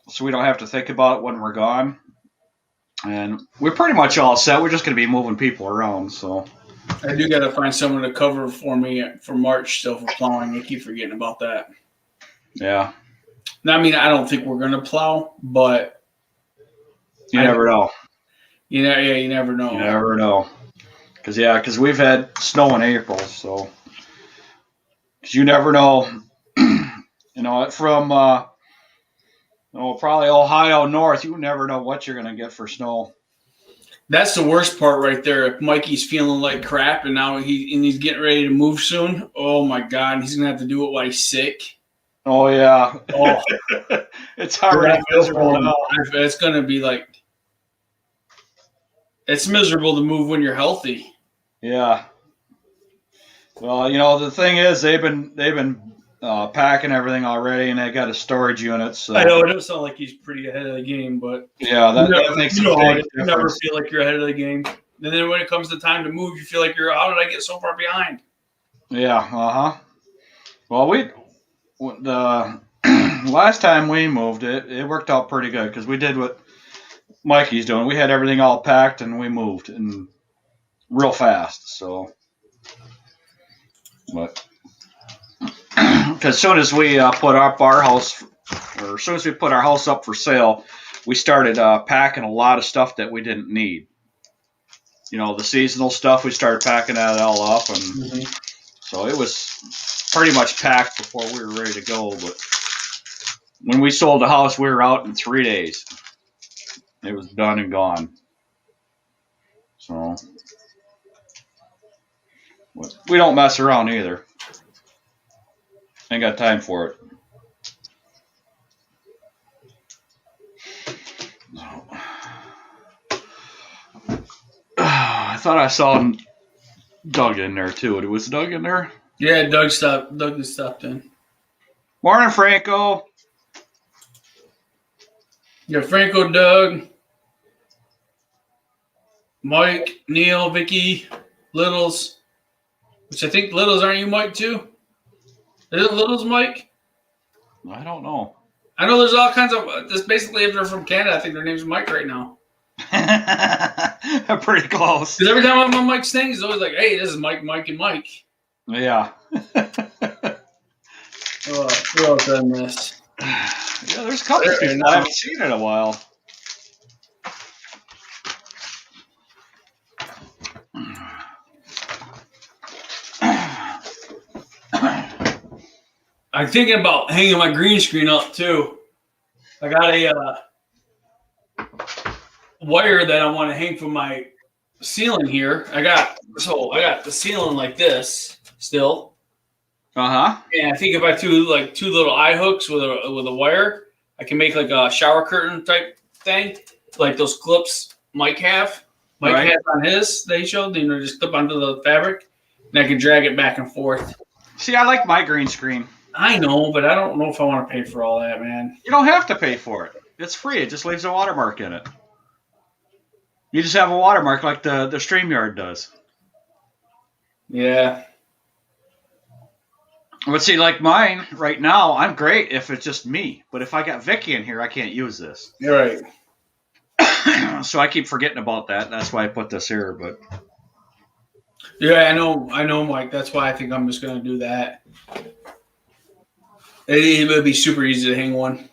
so we don't have to think about it when we're gone. And we're pretty much all set. We're just going to be moving people around. So I do got to find someone to cover for me for March still for plowing. I keep forgetting about that. Yeah. I mean, I don't think we're going to plow, but you never know. You never know. You never know. Because we've had snow in April, so. You never know, from probably Ohio north, you never know what you're going to get for snow. That's the worst part right there. If Mikey's feeling like crap and now he's getting ready to move soon, oh my God, he's going to have to do it while he's sick. Oh, yeah. Oh. It's already miserable now. It's going to be like, it's miserable to move when you're healthy. Yeah. Well, the thing is, they've been packing everything already, and they got a storage unit. So. I know it does sound like he's pretty ahead of the game, but yeah, that makes a big difference. You never feel like you're ahead of the game, and then when it comes to time to move, you feel like how did I get so far behind? Yeah. Well, the last time we moved it worked out pretty good because we did what Mikey's doing. We had everything all packed, and we moved and real fast. So. But as soon as we put up our house, or as soon as we put our house up for sale, we started packing a lot of stuff that we didn't need. The seasonal stuff, we started packing that all up, and so it was pretty much packed before we were ready to go. But when we sold the house, we were out in 3 days. It was done and gone. So. We don't mess around either. Ain't got time for it. I thought I saw Doug in there too. Was Doug in there? Yeah, Doug stopped. Doug just stopped in. Morning, Franco. Yeah, Franco, Doug, Mike, Neil, Vicky, Littles. Which I think Littles, aren't you Mike too? Is it Little's mic? I don't know. I know there's all kinds of. This basically, if they're from Canada, I think their name's Mike right now. Pretty close. Because every time I'm on Mike's thing, he's always like, "Hey, this is Mike, Mike, and Mike." Yeah. Oh, who else done this? Yeah, there's a couple people I haven't seen in a while. I'm thinking about hanging my green screen up too. I got a wire that I want to hang from my ceiling here. I got the ceiling like this still. Uh-huh. And I think if I do like two little eye hooks with a wire, I can make like a shower curtain type thing, like those clips Mike has on his that he showed. Just clip onto the fabric, and I can drag it back and forth. See, I like my green screen. I know, but I don't know if I want to pay for all that, man. You don't have to pay for it. It's free. It just leaves a watermark in it. You just have a watermark like the StreamYard does. Yeah. But see, like mine right now, I'm great if it's just me. But if I got Vicky in here, I can't use this. You're right. So I keep forgetting about that. That's why I put this here. But yeah, I know, Mike. That's why I think I'm just gonna do that. It would be super easy to hang one.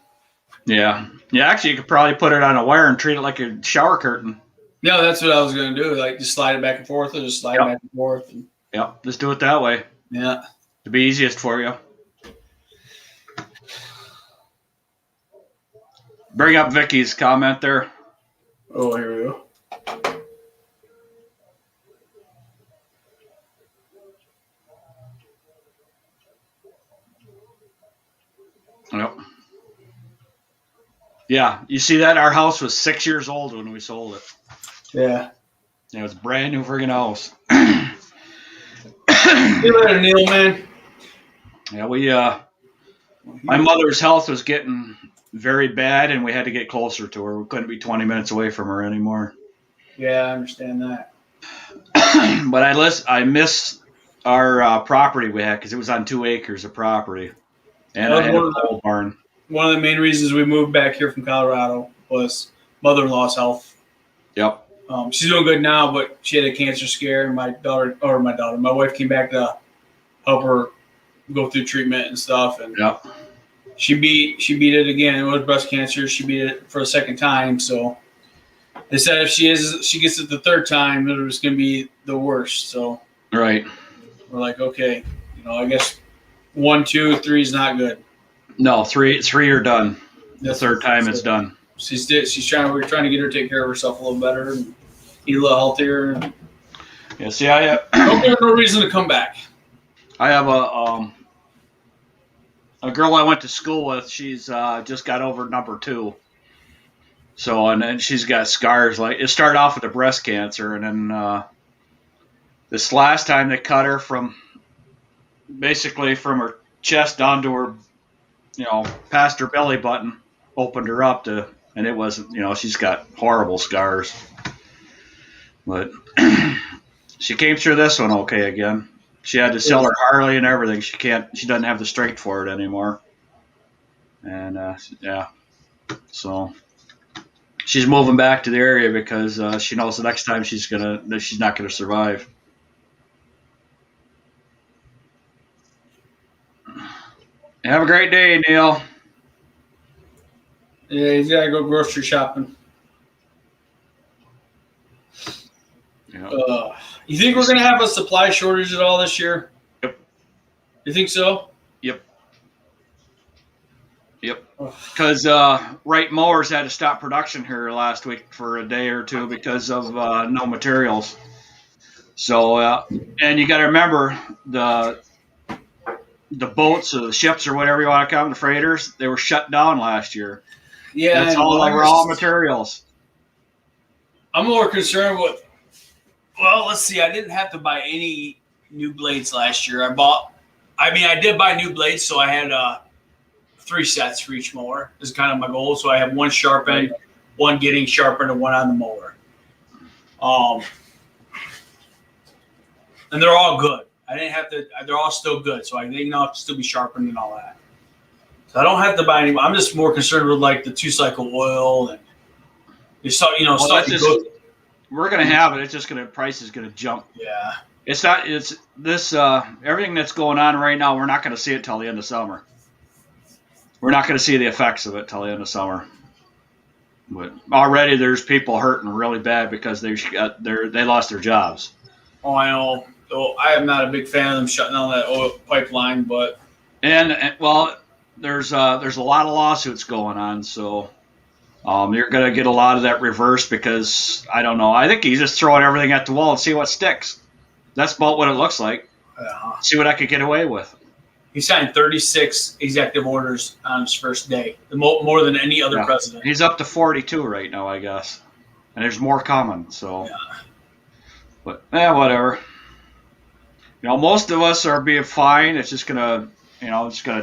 yeah, actually, you could probably put it on a wire and treat it like a shower curtain. No, that's what I was gonna do. Like just slide it back and forth, or just slide it back and forth. And, Yep, just do it that way. yeah, It'd be easiest for you. Bring up Vicky's comment there. Oh, here we go. Yep. Yeah, you see that? Our house was 6 years old when we sold it. Yeah. It was a brand new friggin' house. See you later, Neil, man. Yeah, my mother's health was getting very bad, and we had to get closer to her. We couldn't be 20 minutes away from her anymore. Yeah, I understand that. But I miss our property we had because it was on 2 acres of property. And I had a pole barn. One of the main reasons we moved back here from Colorado was mother-in-law's health. Yep. She's doing good now, but she had a cancer scare. My wife came back to help her go through treatment and stuff. And yep. She beat it again. It was breast cancer. She beat it for a second time. So they said if she gets it the third time, it was going to be the worst. So right. We're like, okay, I guess 1, 2, 3 is not good. No, three are done. The third time it's done. We're trying to get her to take care of herself a little better and eat a little healthier. Yeah, see, I don't give her no reason to come back. I have a girl I went to school with. She's just got over number 2. So, and then she's got scars. Like it started off with a breast cancer, and then this last time they cut her from her chest down to her, past her belly button, opened her up and it wasn't, she's got horrible scars. But she came through this one okay again. She had to sell her Harley and everything. She doesn't have the strength for it anymore. And yeah, so she's moving back to the area because she knows the next time she's not gonna survive. Have a great day, Neil. Yeah, he's got to go grocery shopping. Yeah. You think we're going to have a supply shortage at all this year? Yep. You think so? Yep. Because Mowers had to stop production here last week for a day or two because of no materials. So, and you got to remember the boats or the ships or whatever you want to call them, the freighters, they were shut down last year. Yeah. That's all the raw materials. I'm more concerned with, let's see, I didn't have to buy any new blades last year. I did buy new blades, so I had 3 sets for each mower. This is kind of my goal. So I have 1 sharpened, 1 getting sharpened, and 1 on the mower. And they're all good. I didn't have to. They're all still good, so I think I'll still be sharpened and all that. So I don't have to buy any. I'm just more concerned with like the 2-cycle oil and stuff. Well, stuff. We're gonna have it. It's just price is gonna jump. Yeah. It's not. It's this. Everything that's going on right now. We're not gonna see it till the end of summer. We're not gonna see the effects of it till the end of summer. But already there's people hurting really bad because they lost their jobs. Oh, I know. So I am not a big fan of them shutting down that oil pipeline, but well, there's a lot of lawsuits going on, so you're gonna get a lot of that reversed because I don't know. I think he's just throwing everything at the wall and see what sticks. That's about what it looks like. See what I could get away with. He signed 36 executive orders on his first day, more than any other president. He's up to 42 right now, I guess, and there's more coming. So, but whatever. Most of us are being fine. It's just gonna,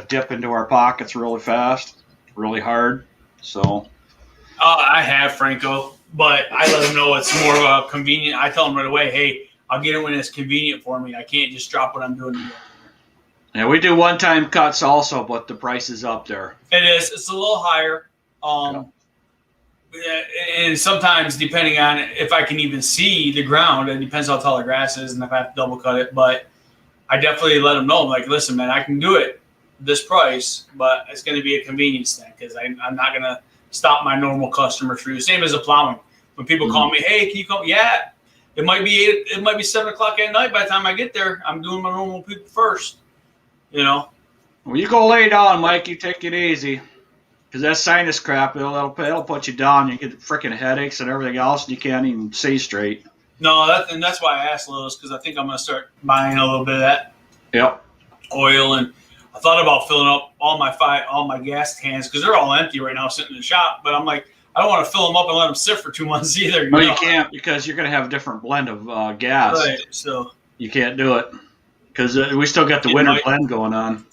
dip into our pockets really fast, really hard. So, I have Franco, but I let him know it's more of a convenient. I tell him right away, hey, I'll get it when it's convenient for me. I can't just drop what I'm doing. Yeah, we do one-time cuts also, but the price is up there. It is. It's a little higher. And sometimes, depending on if I can even see the ground, it depends how tall the grass is and if I have to double cut it. But I definitely let them know, like, listen, man, I can do it this price, but it's going to be a convenience thing because I'm not going to stop my normal customers for you. Same as a plowing. When people call me, hey, can you come? Yeah, it might be 7 o'clock at night by the time I get there. I'm doing my normal people first. Well, you go lay down, Mike. You take it easy, because that sinus crap it'll put you down. You get freaking headaches and everything else, and you can't even see straight. No, that's why I asked Lois, because I think I'm gonna start buying a little bit of that. Yep. Oil, and I thought about filling up all my gas cans because they're all empty right now, sitting in the shop. But I'm like, I don't want to fill them up and let them sit for 2 months either. No, you can't, because you're gonna have a different blend of gas. Right. So you can't do it. Because we still got the winter blend going on.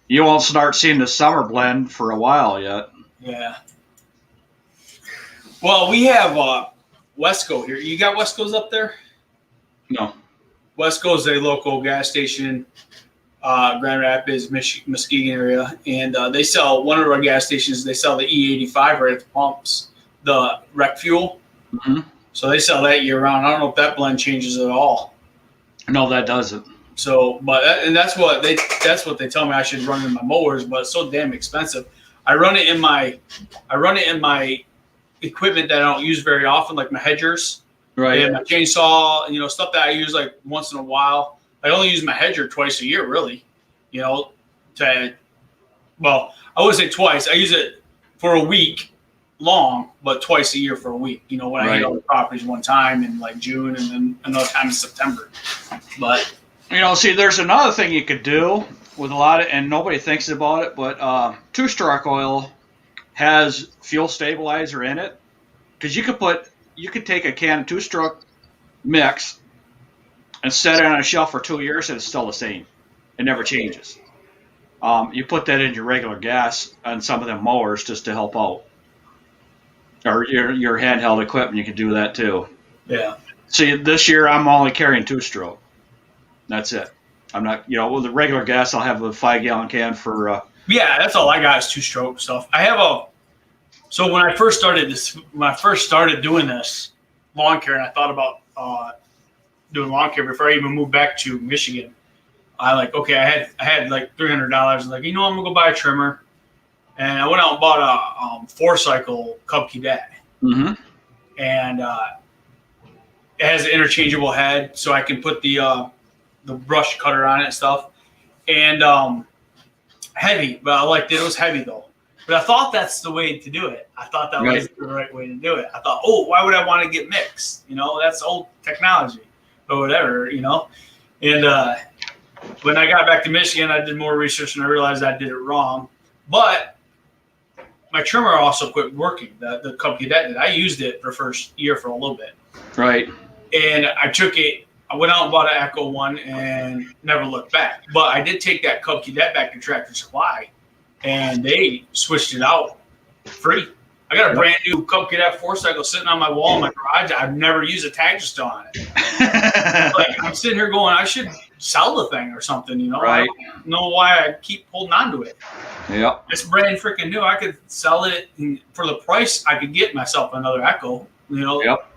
You won't start seeing the summer blend for a while yet. Yeah. Well, we have Wesco here. You got Wesco's up there? No. Wesco's a local gas station, Grand Rapids, Muskegon area. And they sell, one of our gas stations, they sell the E85 right at the pumps, the rec fuel. Mm-hmm. So they sell that year round. I don't know if that blend changes at all. No, that doesn't. So, that's what they tell me I should run in my mowers, but it's so damn expensive. I run it in my equipment that I don't use very often, like my hedgers, right? And my chainsaw, stuff that I use like once in a while. I only use my hedger twice a year, really. I would say twice. I use it for a week long, but twice a year for a week. When I hit all the properties one time in like June and then another time in September. But see, there's another thing you could do with a lot of, and nobody thinks about it, but two-stroke oil has fuel stabilizer in it, because you could take a can of two-stroke mix and set it on a shelf for 2 years and it's still the same. It never changes. You put that in your regular gas on some of them mowers just to help out. Or your handheld equipment, you can do that too. Yeah. See, this year I'm only carrying two-stroke. That's it. I'm not, with the regular gas, I'll have a 5-gallon can for. Yeah, that's all I got is two-stroke stuff. I have So when I first started doing this lawn care, and I thought about doing lawn care before I even moved back to Michigan, I had like $300. I was like, I'm gonna go buy a trimmer. And I went out and bought a 4-cycle Cub Cadet. Mm-hmm. And it has an interchangeable head, so I can put the brush cutter on it and stuff. And heavy, but I liked it. It was heavy, though. But I thought that's the way to do it. I thought that was the right way to do it. I thought, why would I want to get mixed? That's old technology or whatever, And when I got back to Michigan, I did more research, and I realized I did it wrong. But my trimmer also quit working. The Cub Cadet did. I used it for first year for a little bit. Right. And I went out and bought an Echo one and never looked back. But I did take that Cub Cadet back to Tractor Supply, and they switched it out free. I got a brand new Cub Cadet 4-cycle sitting on my wall in my garage. I've never used a tag still on it. Like, I'm sitting here going, I should sell the thing or something, you know? Right. I don't know why I keep holding on to it. Yep. It's brand freaking new. I could sell it for the price. I could get myself another Echo, you know? Yep.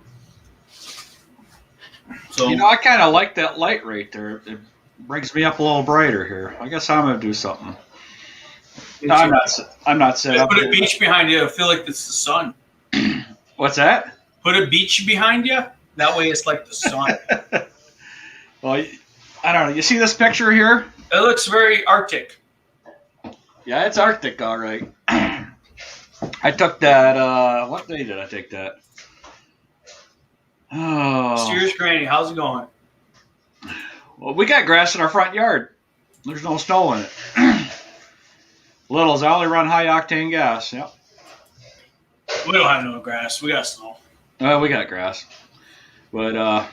So, you know, I kind of like that light right there. It brings me up a little brighter here. I guess I'm gonna do something. No, I'm not set up. Put a beach behind you. I feel like it's the sun. What's that? Put a beach behind you. That way it's like the sun. Well, I don't know. You see this picture here? It looks very Arctic. Yeah, it's Arctic, all right. I took that. What day did I take that? Oh. Steers Granny, how's it going? Well, we got grass in our front yard. There's no snow in it. Littles, I only run high octane gas. Yep. We don't have no grass. We got snow. We got grass. But I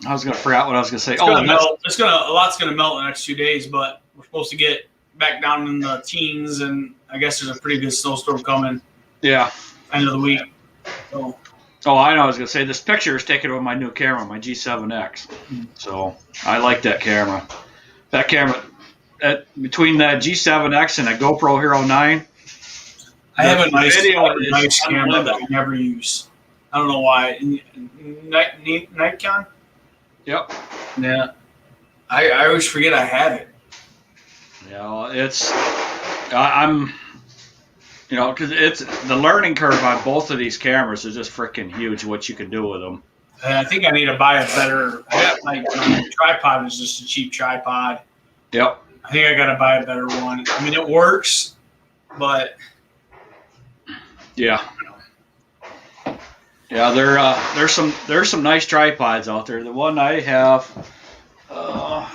was gonna forget what I was gonna say. It's gonna melt. A lot's gonna melt in the next 2 days, but we're supposed to get back down in the teens, and I guess there's a pretty good snowstorm coming. Yeah. End of the week. So. Oh, I know. I was gonna say this picture is taken with my new camera, my G7X. So I like that camera. That camera, between that G7X and a GoPro Hero 9. I have a nice camera that I never use. I don't know why. Nikon? Yep. Yeah. I always forget I have it. Yeah, well, I'm, you know, because it's the learning curve on both of these cameras is just freaking huge. What you can do with them. And I think I need to buy a better. My tripod is just a cheap tripod. Yep. I think I got to buy a better one. I mean, it works, but yeah. Yeah, there's some nice tripods out there. The one I have, I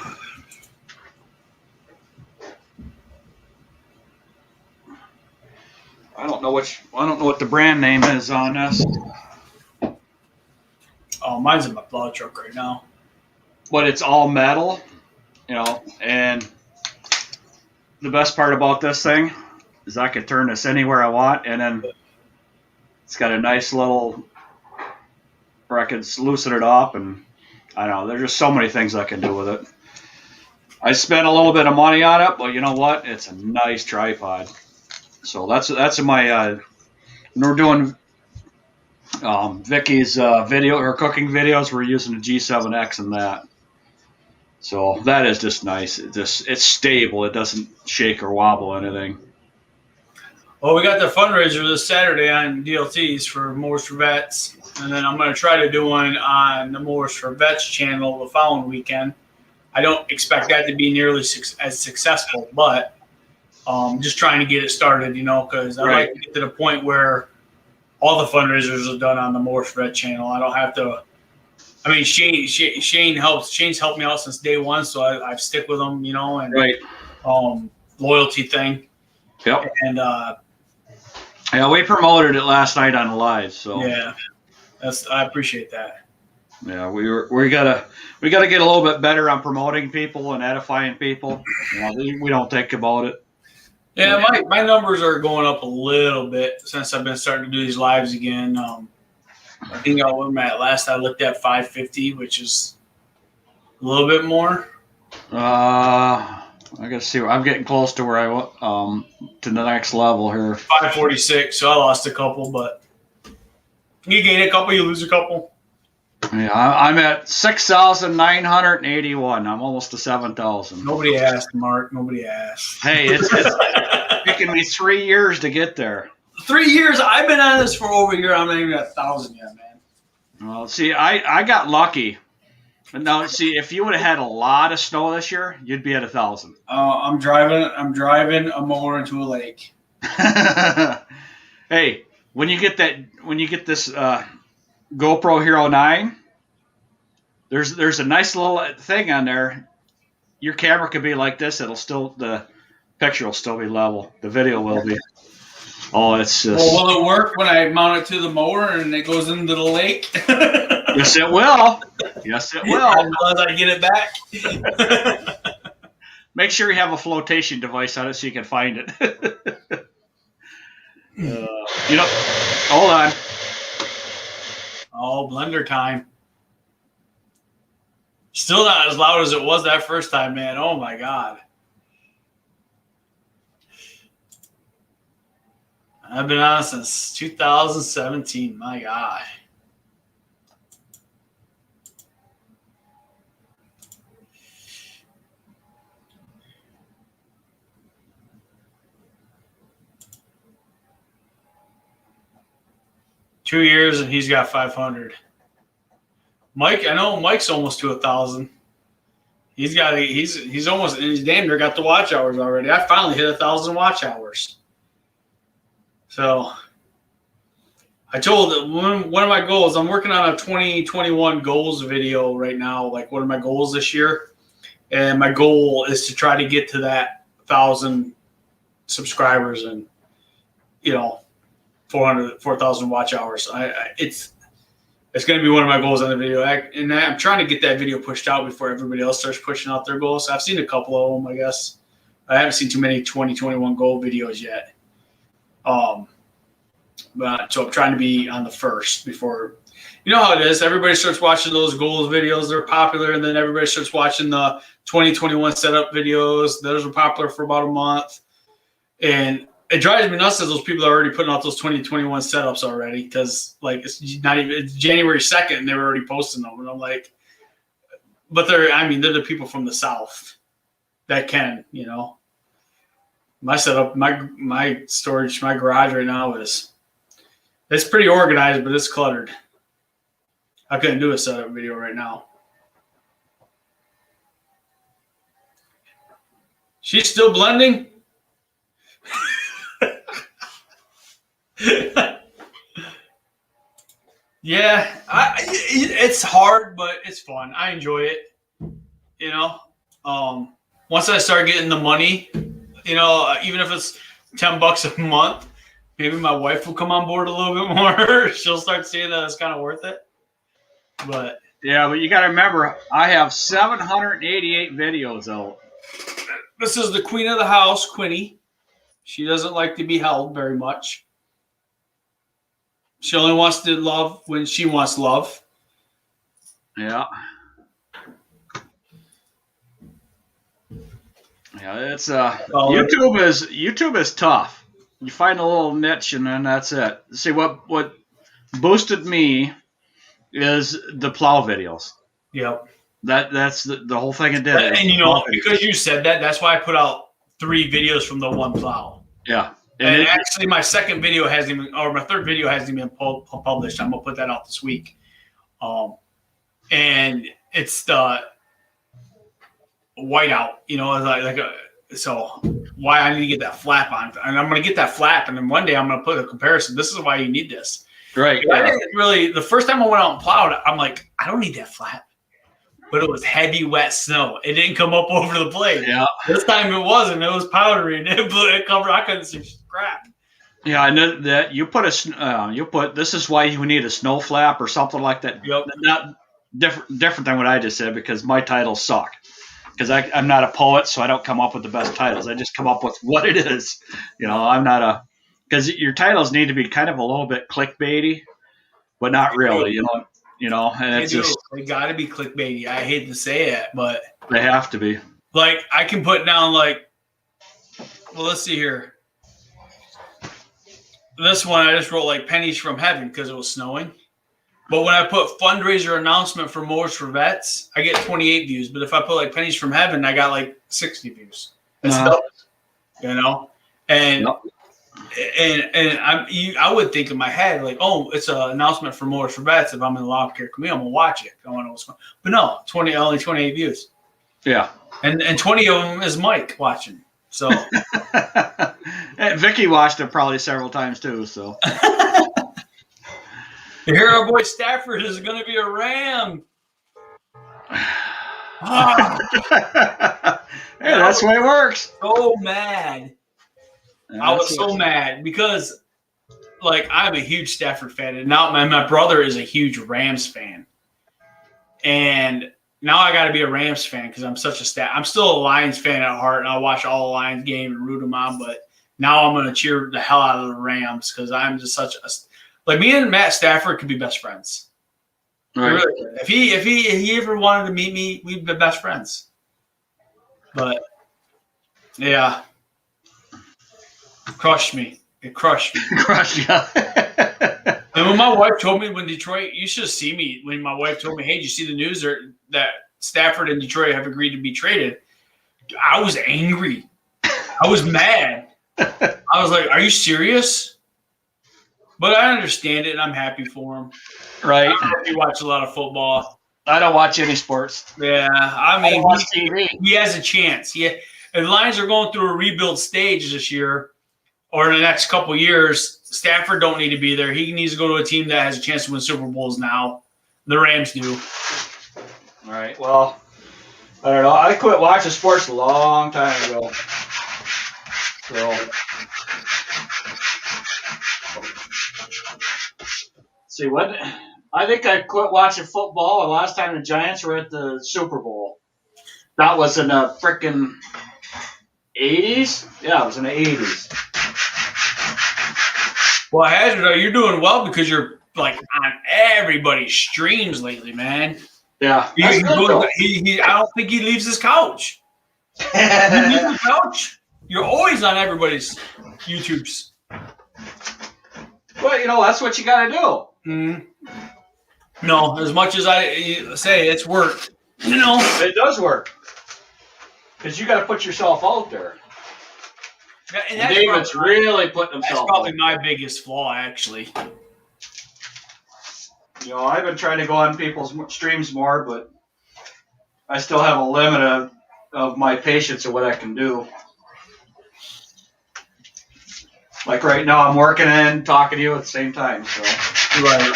don't know what the brand name is on this. Oh, mine's in my plow truck right now. But it's all metal, you know, and the best part about this thing is I can turn this anywhere I want, and then it's got a nice little where I can loosen it up, and I don't know, there's just so many things I can do with it. I spent a little bit of money on it, but you know what? It's a nice tripod. So that's in my when we're doing Vicky's video or cooking videos, we're using the G7X and that. So that is just nice. It's stable. It doesn't shake or wobble or anything. Well, we got the fundraiser this Saturday on DLTs for Mowers for Vets, and then I'm going to try to do one on the Mowers for Vets channel the following weekend. I don't expect that to be nearly as successful, but just trying to get it started, you know, because I'd like to get to the point where all the fundraisers are done on the Mowers for Vets channel. I don't have to. I mean, Shane helps. Shane's helped me out since day one, so I stick with him, you know, and loyalty thing. Yep. And yeah, we promoted it last night on the live, so yeah, I appreciate that. Yeah, we gotta get a little bit better on promoting people and edifying people. You know, we don't think about it. Yeah, my numbers are going up a little bit since I've been starting to do these lives again. I think I'm at last I looked at 550, which is a little bit more. I gotta see. I'm getting close to where I want to the next level here. 546. So I lost a couple, but you gain a couple, you lose a couple. Yeah, I'm at 6,981. I'm almost to 7,000. Nobody asked, Mark. Nobody asked. Hey, it's taken me 3 years to get there. 3 years? I've been on this for over a year. I'm not even at 1,000 yet, man. Well, see, I got lucky. But now, see, if you would have had a lot of snow this year, you'd be at 1,000. I'm driving a mower into a lake. Hey, when you get this GoPro Hero 9, there's a nice little thing on there. Your camera could be like this. The picture will still be level. The video will be. Oh, it's just. Well, will it work when I mount it to the mower and it goes into the lake? Yes, it will. Yes, it will. Unless I get it back. Make sure you have a flotation device on it so you can find it. Hold on. Oh, blender time. Still not as loud as it was that first time, man. Oh my God. I've been on since 2017. My God. Two years and he's got 500. Mike, I know Mike's almost to 1,000. He's almost, and he's damn near got the watch hours already. I finally hit 1,000 watch hours. So I told one of my goals, I'm working on a 2021 goals video right now, like what are my goals this year? And my goal is to try to get to that 1,000 subscribers and, 4,000 watch hours. It's going to be one of my goals on the video. And I'm trying to get that video pushed out before everybody else starts pushing out their goals. I've seen a couple of them, I guess. I haven't seen too many 2021 goal videos yet. But so I'm trying to be on the first before, you know how it is. Everybody starts watching those goals videos. They're popular. And then everybody starts watching the 2021 setup videos. Those are popular for about a month. And it drives me nuts that those people are already putting out those 2021 setups already, because it's January 2nd and they were already posting them. And I'm like, but they're the people from the South that can, my setup, my storage, my garage right now it's pretty organized, but it's cluttered. I couldn't do a setup video right now. She's still blending? Yeah, it's hard, but it's fun. I enjoy it. Once I start getting the money, even if it's $10 a month, maybe my wife will come on board a little bit more. She'll start seeing that it's kind of worth it. But yeah, but you got to remember, I have 788 videos out. This is the queen of the house, Quinny. She doesn't like to be held very much. She only wants to love when she wants love. Yeah. Yeah, it's YouTube is tough. You find a little niche and then that's it. See what boosted me is the plow videos. Yep. That's the whole thing it did. And because you said that, that's why I put out 3 videos from the one plow. Yeah. And actually, my third video hasn't even been published. I'm gonna put that out this week. And it's the whiteout. So why I need to get that flap on, and I'm gonna get that flap, and then one day I'm gonna put a comparison. This is why you need this. Right. I didn't really. The first time I went out and plowed, I'm like, I don't need that flap. But it was heavy, wet snow. It didn't come up over the blade. Yeah. This time it wasn't. It was powdery, and it covered. I couldn't see crap. Yeah, I know that you put this is why you need a snow flap or something like that. Yep. Not different than what I just said, because my titles suck. Because I'm not a poet, so I don't come up with the best titles. I just come up with what it is. I'm not because your titles need to be kind of a little bit clickbaity, but not really. And it's just they got to be clickbaity. I hate to say it, but they have to be. Like I can put down let's see here. This one I just wrote pennies from heaven because it was snowing. But when I put fundraiser announcement for Mowers for Vets, I get 28 views. But if I put pennies from heaven, I got 60 views. That's and Yep. and I would think in my head it's an announcement for Mowers for Vets. If I'm in the lawn care community, I'm gonna watch it. I want to know what's going. But no, only 28 views. Yeah, and 20 of them is Mike watching. So and Vicky watched it probably several times too. So here our boy Stafford is going to be a Ram. Hey, that's the way it works. So mad. I was so mad because, I'm a huge Stafford fan, and now my brother is a huge Rams fan, and now I got to be a Rams fan because I'm such a I'm still a Lions fan at heart, and I watch all the Lions games and root them on. But now I'm going to cheer the hell out of the Rams because I'm just such a like me and Matt Stafford could be best friends. Right. Really, if he ever wanted to meet me, we'd be best friends. But yeah, crushed me. It crushed me. Crushed you. And when my wife told me when Detroit, you should see me when my wife told me, "Hey, did you see the news that Stafford and Detroit have agreed to be traded?" I was angry. I was mad. I was like, "Are you serious?" But I understand it, and I'm happy for him. Right. I don't know if you watch a lot of football. I don't watch any sports. Yeah, I mean, watch TV. He has a chance. And the Lions are going through a rebuild stage this year, or in the next couple of years. Stafford don't need to be there. He needs to go to a team that has a chance to win Super Bowls now. The Rams do. All right. Well, I don't know. I quit watching sports a long time ago. So, see what? I think I quit watching football the last time the Giants were at the Super Bowl. That was in the frickin' 80s? Yeah, it was in the 80s. Well, Hazard, you're doing well because you're like on everybody's streams lately, man. Yeah. I don't think he leaves his couch. He leaves the couch. You're always on everybody's YouTubes. Well, that's what you got to do. Mm-hmm. No, as much as I say it's work, It does work. Because you got to put yourself out there. And David's really putting himself That's probably out. my biggest flaw, actually. I've been trying to go on people's streams more, but I still have a limit of my patience of what I can do. Like right now, I'm working and talking to you at the same time. So Right.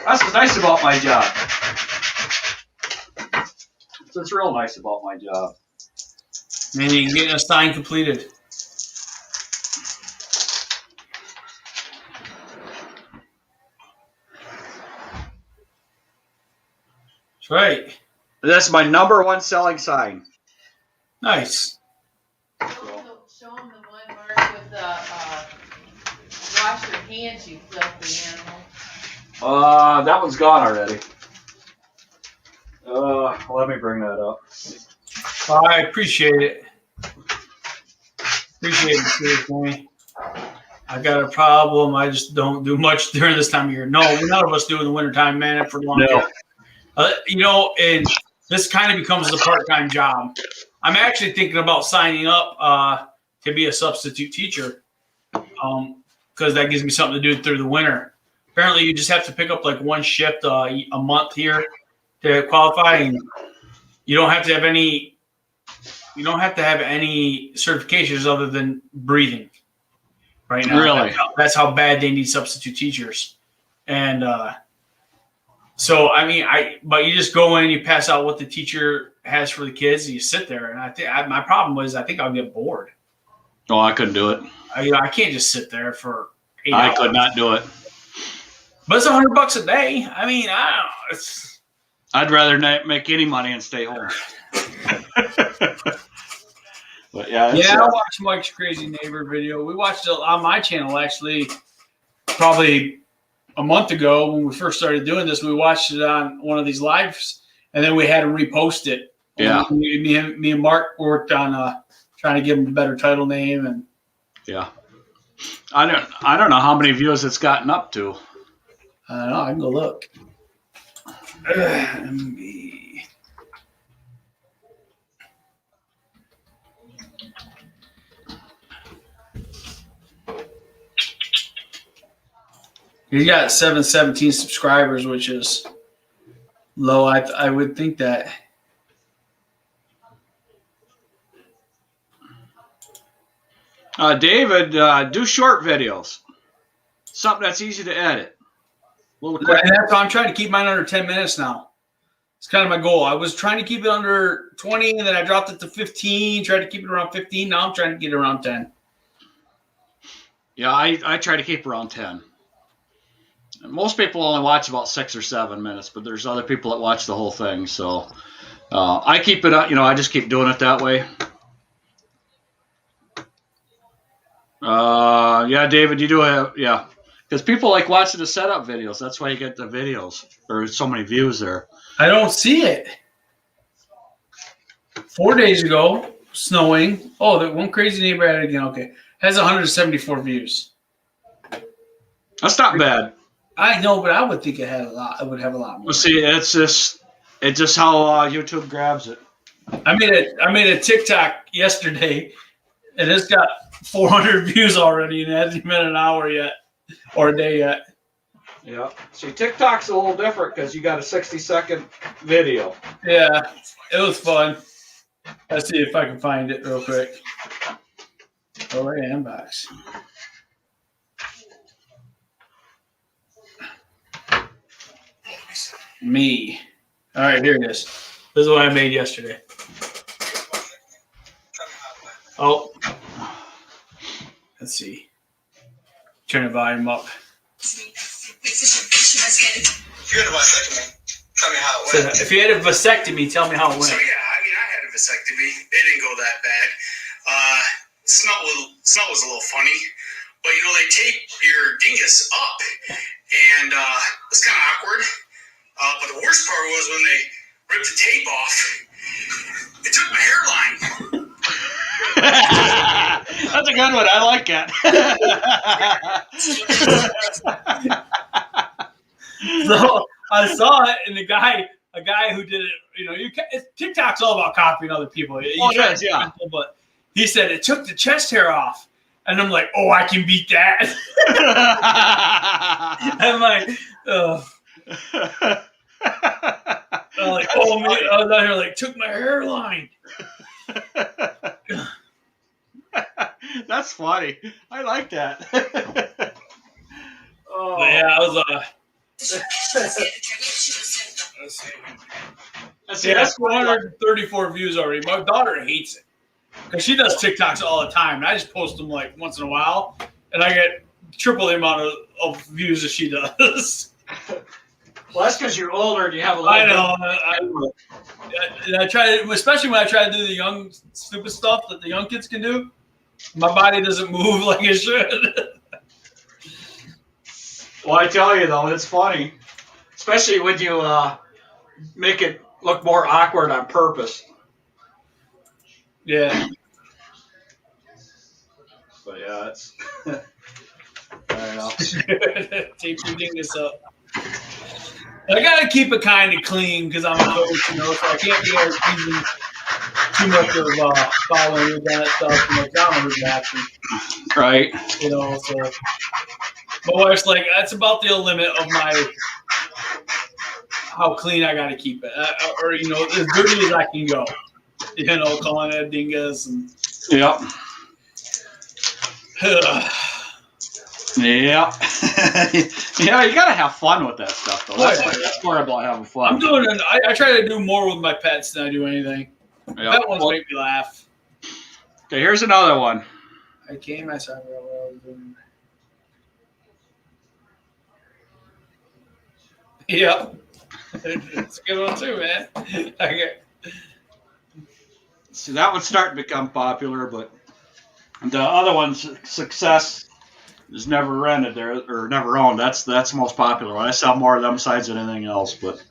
That's what's nice about my job. That's what's real nice about my job. And you can get an assigned completed. That's right. That's my number one selling sign. Nice. Show them the one, Mark, with the wash your hands, you filthy animal. That one's gone already. Let me bring that up. I appreciate it. Appreciate it, seriously. I got a problem. I just don't do much during this time of year. No, none of us do in the wintertime, man, for long time. And this kind of becomes a part-time job. I'm actually thinking about signing up to be a substitute teacher because that gives me something to do through the winter. Apparently, you just have to pick up like one shift a month here to qualify, and you don't have to have any. You don't have to have any certifications other than breathing. Right now, Really, that's how bad they need substitute teachers, and so I mean, but you just go in, you pass out what the teacher has for the kids, and you sit there. And I think my problem was I think I'll get bored. Oh, I couldn't do it. I can't just sit there for 8 hours. I could not do it. But it's $100 a day. I mean, I don't know. I'd rather not make any money and stay home. But yeah, I watched Mike's Crazy Neighbor video. We watched it on my channel actually probably a month ago when we first started doing this. We watched it on one of these lives, and then we had to repost it. Yeah. Me and Mark worked on trying to give him a better title name, and yeah. I don't know how many views it's gotten up to. I don't know. I can go look. He's got 717 subscribers, which is low. I would think that. David, do short videos. Something that's easy to edit. A little quick. And that's why I'm trying to keep mine under 10 minutes now. It's kind of my goal. I was trying to keep it under 20, and then I dropped it to 15, tried to keep it around 15. Now I'm trying to get it around 10. Yeah, I try to keep around 10. Most people only watch about 6 or 7 minutes, but there's other people that watch the whole thing. So I keep it up. I just keep doing it that way. Yeah, David, you do have, yeah. Because people like watching the setup videos. That's why you get the videos. There's so many views there. I don't see it. 4 days ago, snowing. Oh, that one crazy neighbor had it again. Okay. Has 174 views. That's not bad. I know, but I would think it had a lot. It would have a lot more. Well, see, it's just how YouTube grabs it. I made a TikTok yesterday, and it's got 400 views already, and it hasn't been an hour yet or a day yet. Yeah. See, TikTok's a little different because you got a 60-second video. Yeah, it was fun. Let's see if I can find it real quick. Oh, right, inbox. Me. All right, here it is. This is what I made yesterday. Oh. Let's see. Turn the volume up. If you had a vasectomy, tell me how it went. So yeah, I mean, I had a vasectomy. It didn't go that bad. Snot was a little funny, but you know they tape your dingus up, and it's kind of awkward. But the worst part was when they ripped the tape off. It took my hairline. That's a good one. I like that. So I saw it, and a guy who did it, you know, TikTok's all about copying other people. Yeah. But he said it took the chest hair off, and I'm like, oh, I can beat that. I'm like, oh. I'm like, oh man, I was out here like took my hairline. That's funny. I like that. Oh but yeah, I was let's see, that's 134 views already. My daughter hates it because she does TikToks all the time, and I just post them like once in a while, and I get triple the amount of views as she does. Well, that's because you're older and you have a lot. I know. I try to, especially when I try to do the young stupid stuff that the young kids can do. My body doesn't move like it should. Well, I tell you though, it's funny, especially when you make it look more awkward on purpose. Yeah. But yeah, it's. I know. Tape your dingus up. I gotta keep it kind of clean because I'm a coach, you know, so I can't be using too much of following with that stuff. You know, I'm who's watching. Right. You know, so my wife's like, that's about the limit of my how clean I gotta keep it, or you know, as dirty as I can go. You know, calling it a dingus and. Yep. Yeah. Yeah, you gotta have fun with that stuff, though. That's more about having fun. I'm doing it. I try to do more with my pets than I do anything. Yep. Pet ones make me laugh. Okay, here's another one. I came. I saw what I was doing. Yep. It's a good one too, man. Okay. See, that one's starting to become popular, but the other one's Success is never rented there or never owned. That's the most popular one. I sell more of them sides than anything else, but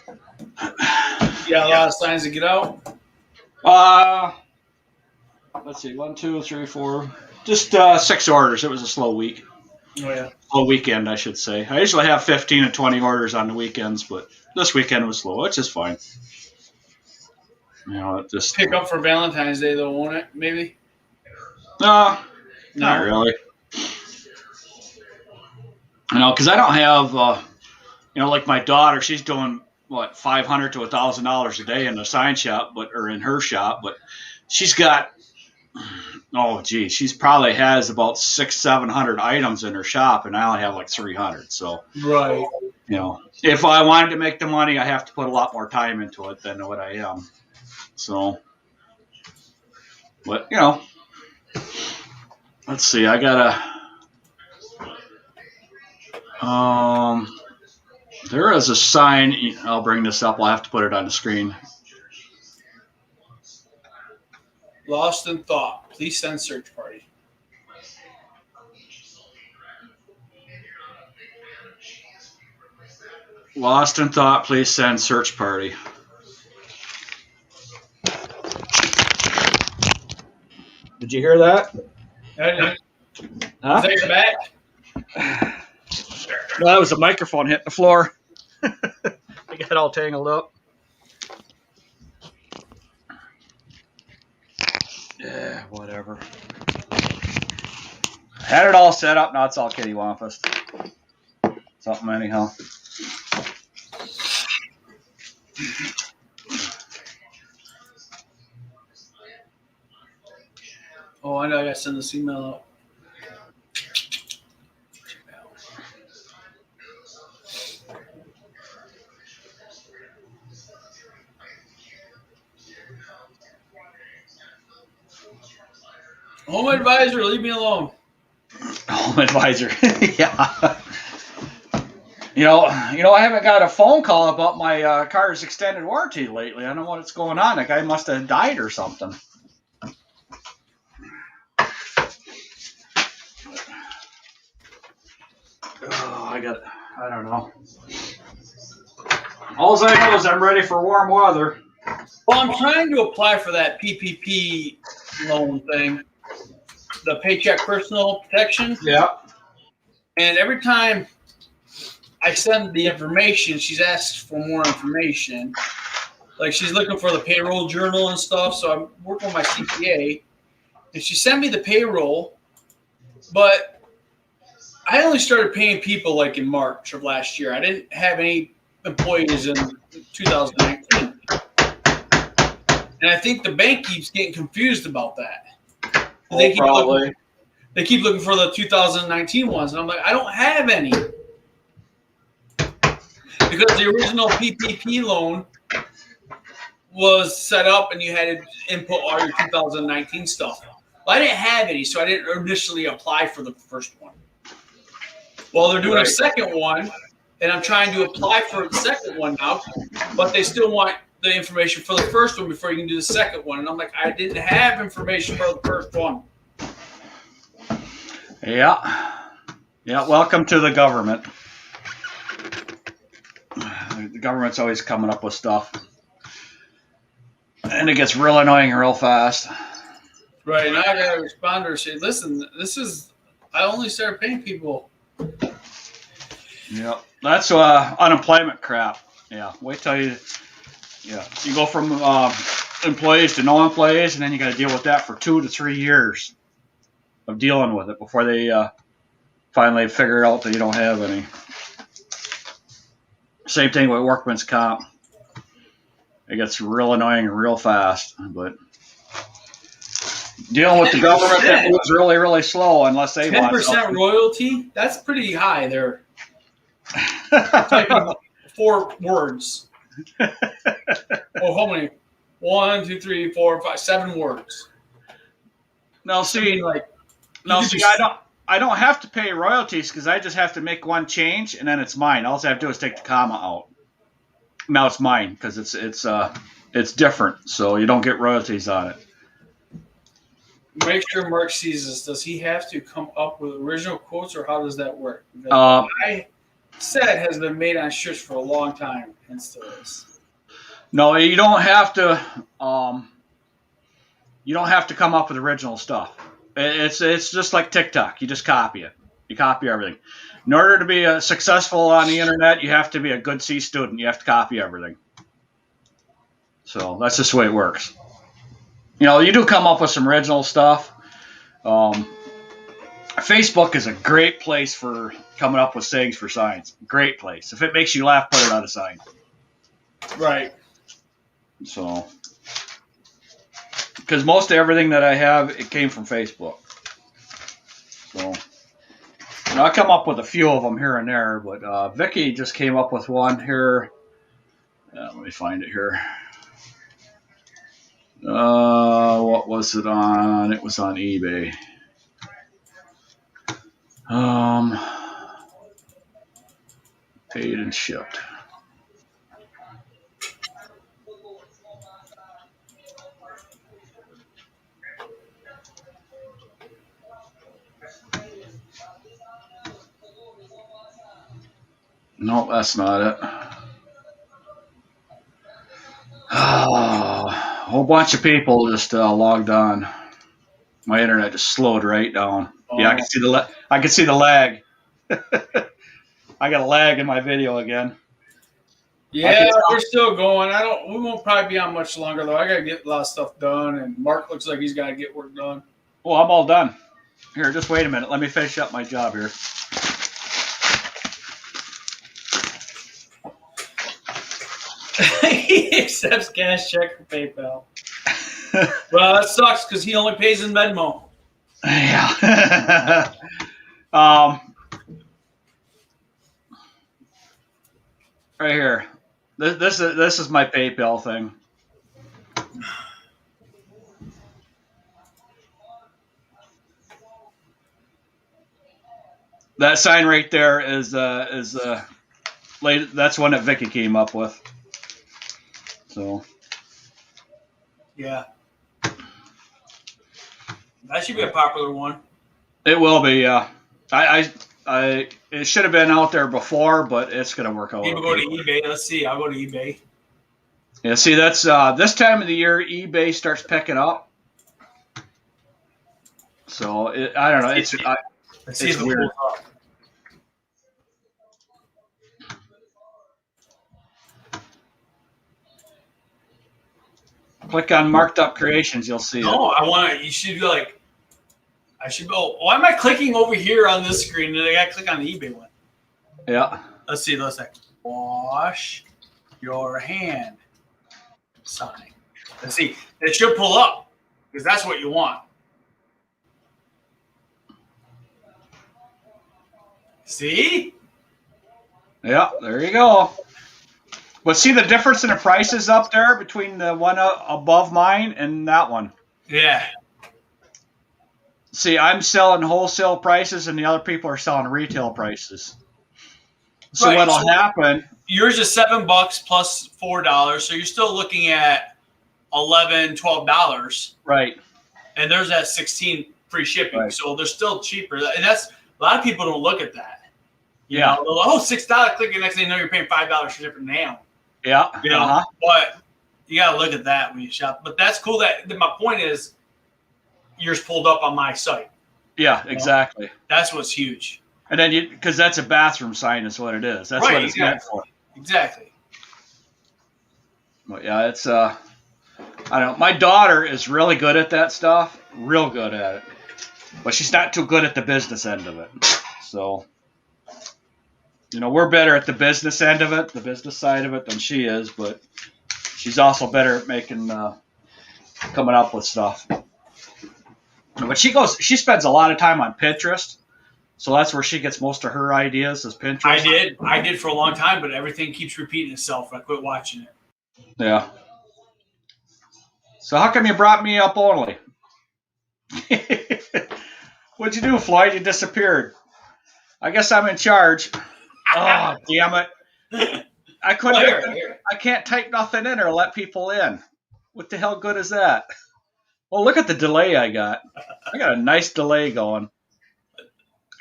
you got a lot of signs to get out. Let's see, 1, 2, 3, 4, just 6 orders. It was a slow week. Oh yeah, slow weekend, I should say. I usually have 15 and 20 orders on the weekends, but this weekend was slow, which is fine. You know, it just pick up for Valentine's Day though, won't it? Maybe. No. Not really. You know, because I don't have, you know, like my daughter, she's doing, what, $500 to $1,000 a day in the sign shop, or in her shop, but she's got, she probably has about 600-700 items in her shop, and I only have like 300. So, right. You know, if I wanted to make the money, I have to put a lot more time into it than what I am. So, but, you know. Let's see, I gotta, there is a sign, I'll bring this up, I'll have to put it on the screen. Lost in thought, please send search party. Lost in thought. Please send search party. Did you hear that? Is Huh? that your back? No, that was a microphone hitting the floor. I got all tangled up. Yeah, whatever. Had it all set up. Now it's all kittywampus. Something anyhow. Oh, I know. I got to send this email out. Home advisor, leave me alone. Home advisor. Yeah. You know, I haven't got a phone call about my car's extended warranty lately. I don't know what's going on. That guy must have died or something. Oh, I don't know. All I know is I'm ready for warm weather. Well, I'm trying to apply for that PPP loan thing, the Paycheck Personal Protection. Yeah. And every time I send the information, she's asked for more information. Like she's looking for the payroll journal and stuff. So I'm working with my CPA, and she sent me the payroll, but I only started paying people like in March of last year. I didn't have any employees in 2019. And I think the bank keeps getting confused about that. They keep looking for the 2019 ones. And I'm like, I don't have any. Because the original PPP loan was set up and you had to input all your 2019 stuff. Well, I didn't have any, so I didn't initially apply for the first one. Well, they're doing a second one, and I'm trying to apply for the second one now, but they still want the information for the first one before you can do the second one. And I'm like, I didn't have information for the first one. Yeah. Yeah, welcome to the government. The government's always coming up with stuff. And it gets real annoying real fast. Right, now I got to respond to her and say, listen, I only started paying people. Yeah, that's unemployment crap. Yeah, wait till you go from employees to no employees, and then you got to deal with that for 2 to 3 years of dealing with it before they finally figure out that you don't have any. Same thing with workman's comp. It gets real annoying real fast, but dealing with the government that moves really, really slow unless they want 10% royalty? That's pretty high there. Typing 4 words. Oh, how many? 1, 2, 3, 4, 5, 7 words. No, see, I don't have to pay royalties because I just have to make one change and then it's mine. All I have to do is take the comma out. Now it's mine because it's different, so you don't get royalties on it. Make sure Mark sees this. Does he have to come up with original quotes, or how does that work? Because I said has been made on shirts for a long time and still is. No, you don't have to. You don't have to come up with original stuff. It's just like TikTok. You just copy it. You copy everything. In order to be successful on the internet, you have to be a good C student. You have to copy everything. So that's just the way it works. You know, you do come up with some original stuff. Facebook is a great place for coming up with sayings for signs. Great place. If it makes you laugh, put it on a sign. Right. So, because most of everything that I have, it came from Facebook. So, you know, I come up with a few of them here and there, but Vicky just came up with one here. Let me find it here. What was it on? It was on eBay. Paid and shipped. No, that's not it. whole bunch of people just logged on. My internet just slowed right down. Oh. Yeah, I can see the lag. I got a lag in my video again. Yeah, we're still going. We won't probably be on much longer though. I gotta get a lot of stuff done, and Mark looks like he's gotta get work done. Well, I'm all done. Here, just wait a minute. Let me finish up my job here. He accepts cash check for PayPal. Well, that sucks because he only pays in Venmo. Yeah. Right here. This is my PayPal thing. That sign right there is that's one that Vicky came up with. So Yeah, that should be a popular one. it will be. Yeah, it should have been out there before, but it's gonna work out. People go to eBay. Let's see. I'll go to eBay. Yeah, see, that's this time of the year eBay starts picking up. So I don't know. It's weird. Click on marked up creations, you'll see it. No, you should be like, I should go. Why am I clicking over here on this screen? And I got to click on the eBay one. Yeah. Let's see. Let's see. Wash your hand sign. Let's see. It should pull up because that's what you want. See? Yeah, there you go. But see the difference in the prices up there between the one above mine and that one? Yeah. See, I'm selling wholesale prices and the other people are selling retail prices. So Right, what'll happen? Yours is $7 plus $4, so you're still looking at $11, $12. Right. And there's that 16 free shipping, Right. so they're still cheaper. And that's a lot of people don't look at that. You Yeah. know, they're like, $6. Click the next thing you know, you're paying $5 for shipping now. Yeah. You know, but you got to look at that when you shop. But that's cool. That my point is, yours pulled up on my site. Yeah, exactly. That's what's huge. And then because that's a bathroom sign is what it is. That's Right, what it's meant for. Exactly. But yeah, it's I don't know. My daughter is really good at that stuff. Real good at it. But she's not too good at the business end of it. So, you know, we're better at the business end of it, the business side of it than she is, but she's also better at making coming up with stuff. But she spends a lot of time on Pinterest. So that's where she gets most of her ideas is Pinterest. I did for a long time, but everything keeps repeating itself. I quit watching it. Yeah. So how come you brought me up only? What'd you do, Floyd? You disappeared. I guess I'm in charge. Oh, damn it. I can't type nothing in or let people in. What the hell good is that? Well, look at the delay I got. I got a nice delay going.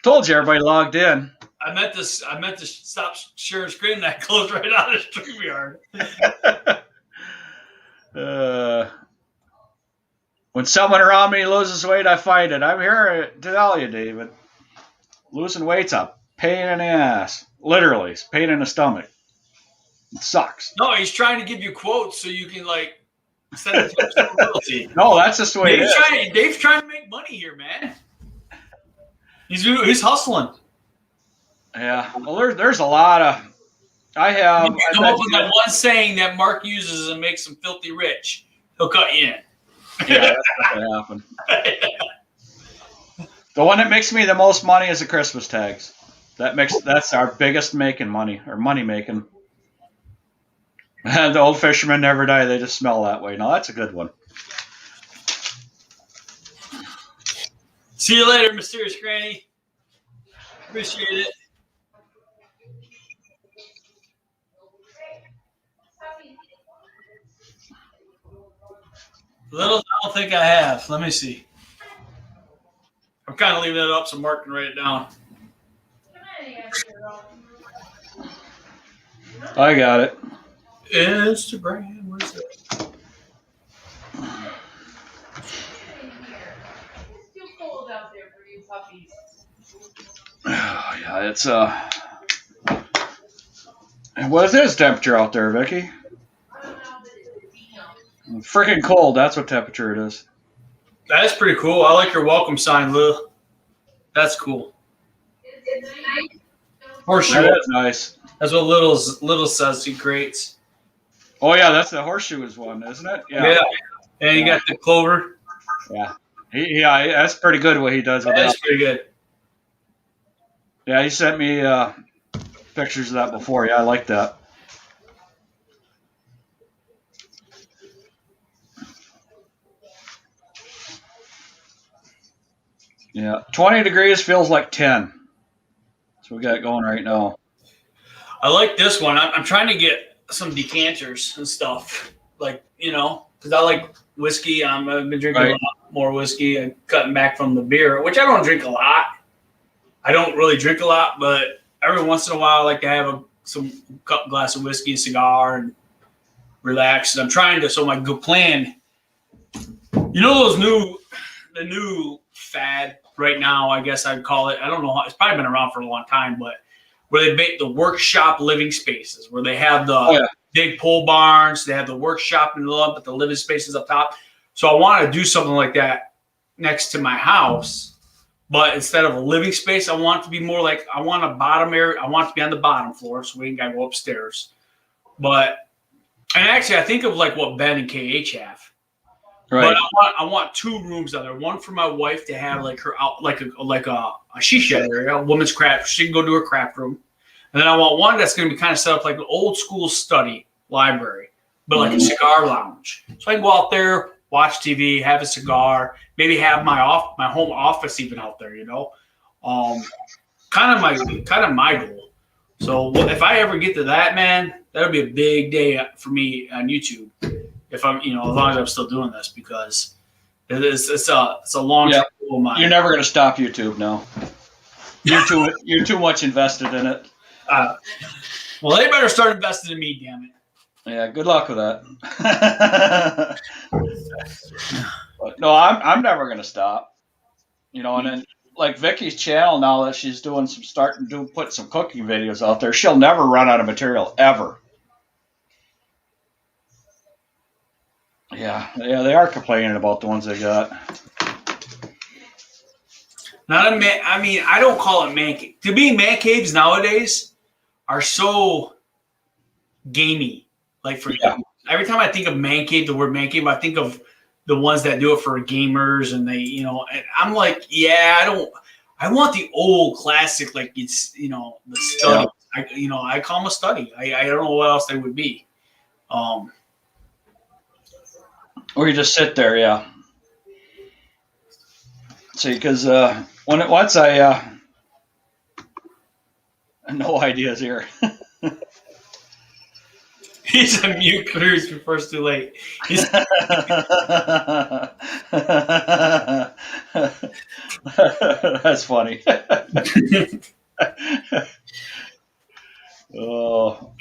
Told you everybody logged in. I meant to stop sharing screen and I closed right out of StreamYard. When someone around me loses weight, I fight it. I'm here to tell you, David. Losing weight's a pain in the ass. Literally, it's a pain in the stomach. It sucks. No, he's trying to give you quotes so you can like send it to him royalty. No, that's just the way it is. Dave's trying to make money here, man. He's hustling. Yeah. Well, there's a lot of. I have. You come up with that one saying that Mark uses and makes him filthy rich. He'll cut you in. Yeah, that's what happened. The one that makes me the most money is the Christmas tags. That's our biggest making money or money making. The old fishermen never die; they just smell that way. No, that's a good one. See you later, Mysterious Granny. Appreciate it. Littles, I don't think I have. Let me see. I'm kind of leaving it up so Mark can write it down. I got it. Instagram, where's it? puppies. Yeah, it's what is temperature out there, Vicky? I don't know, but it's damn. Freaking cold. That's what temperature it is. That's pretty cool. I like your welcome sign, Lou. That's cool. It's nice. Horseshoe. That is nice. That's what Little says he creates. Oh yeah, that's the horseshoes one, isn't it? Yeah. And you got the clover. Yeah. Yeah, that's pretty good what he does with that. That's pretty good. Yeah, he sent me pictures of that before. Yeah, I like that. Yeah, 20 degrees feels like 10. That's what we got going right now. I like this one. I'm trying to get some decanters and stuff. Like, because I like whiskey. I've been drinking a lot more whiskey and cutting back from the beer, which I don't drink a lot. I don't really drink a lot, but every once in a while I like to have some glass of whiskey, a cigar, and relax. And I'm trying to, so my good plan, the new fad right now, I guess I'd call it. I don't know. It's probably been around for a long time, but where they make the workshop living spaces, where they have the big pole barns, they have the workshop in the middle, but the living spaces up top. So I want to do something like that next to my house, but instead of a living space, I want it to be more like, I want a bottom area. I want it to be on the bottom floor, so we ain't got to go upstairs. And actually, I think of like what Ben and KH have. Right. But I want 2 rooms out there. One for my wife to have like her out, like a shisha area, a woman's craft. She can go to her craft room. And then I want one that's going to be kind of set up like an old school study library, but like a cigar lounge. So I can go out there, watch TV, have a cigar, maybe have my home office even out there. Kind of my goal. So if I ever get to that, man, that'll be a big day for me on YouTube. If I'm, as long as I'm still doing this, because it's a long term goal of mine. You're never gonna stop YouTube, no. You're too much invested in it. Well, they better start investing in me, damn it. Yeah, good luck with that. But no, I'm never gonna stop. And then like Vicky's channel, now that she's doing put some cooking videos out there, she'll never run out of material ever. Yeah, they are complaining about the ones they got. I don't call it man cave. To me, man caves nowadays are so gamey. Like every time I think of man cave, the word man cave, I think of the ones that do it for gamers, and they, and I'm like, I want the old classic, like it's, the study. Yeah. I call them a study. I don't know what else they would be. Or you just sit there, yeah. See, because once I no ideas here. He's a mute cruise before it's too late. That's funny. Oh.